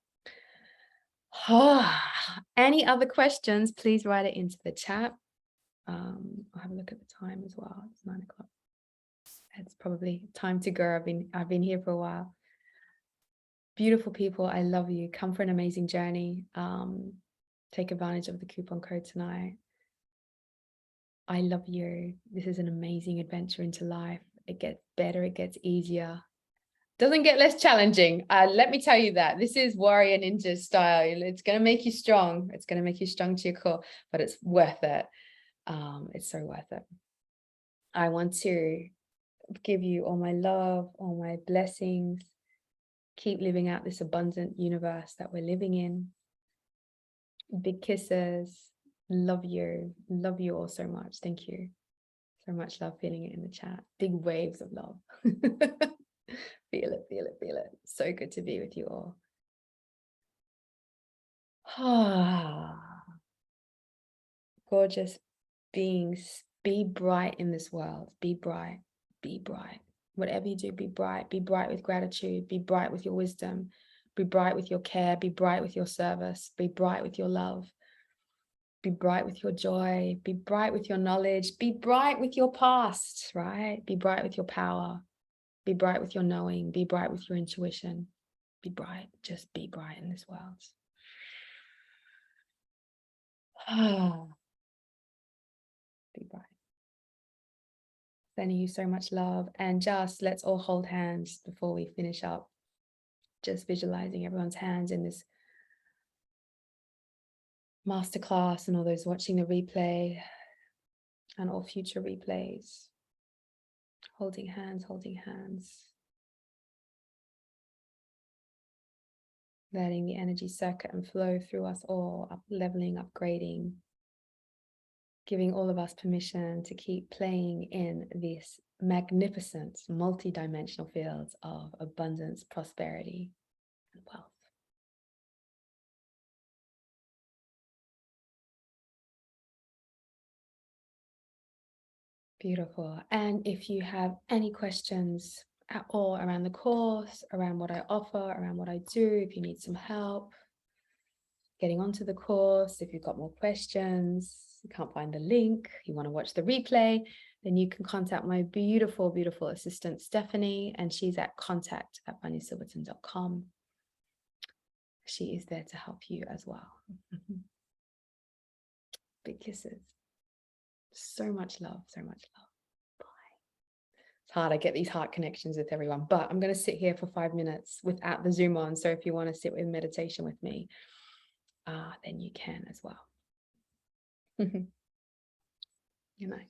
Any other questions, please write it into the chat. I'll have a look at the time as well. It's 9 o'clock. It's probably time to go. I've been here for a while. Beautiful people, I love you. Come for an amazing journey. Take advantage of the coupon code tonight. I love you. This is an amazing adventure into life. It gets better, it gets easier. Doesn't get less challenging. Let me tell you that. This is warrior ninja style. It's going to make you strong. It's going to make you strong to your core, but it's worth it. It's so worth it. I want to give you all my love, all my blessings. Keep living out this abundant universe that we're living in. Big kisses. Love you. Love you all so much. Thank you. So much love, feeling it in the chat. Big waves of love. Feel it, feel it, feel it. So good to be with you all. Gorgeous beings, be bright in this world. Be bright, be bright. Whatever you do, be bright. Be bright with gratitude. Be bright with your wisdom. Be bright with your care. Be bright with your service. Be bright with your love. Be bright with your joy. Be bright with your knowledge. Be bright with your past, right? Be bright with your power. Be bright with your knowing. Be bright with your intuition. Be bright. Just be bright in this world. Be bright. Sending you so much love, and just let's all hold hands before we finish up. Just visualizing everyone's hands in this masterclass, and all those watching the replay and all future replays. Holding hands, holding hands. Letting the energy circuit and flow through us all, up leveling, upgrading, giving all of us permission to keep playing in this magnificent multi-dimensional fields of abundance, prosperity, and wealth. Beautiful. And if you have any questions at all around the course, around what I offer, around what I do, if you need some help getting onto the course, if you've got more questions, you can't find the link, you want to watch the replay, then you can contact my beautiful, beautiful assistant, Stephanie, and she's at contact@vanyasilverten.com. She is there to help you as well. Big kisses. So much love, so much love. Bye. It's hard, I get these heart connections with everyone, but I'm going to sit here for 5 minutes without the Zoom on. So if you want to sit with meditation with me, then you can as well. Good night.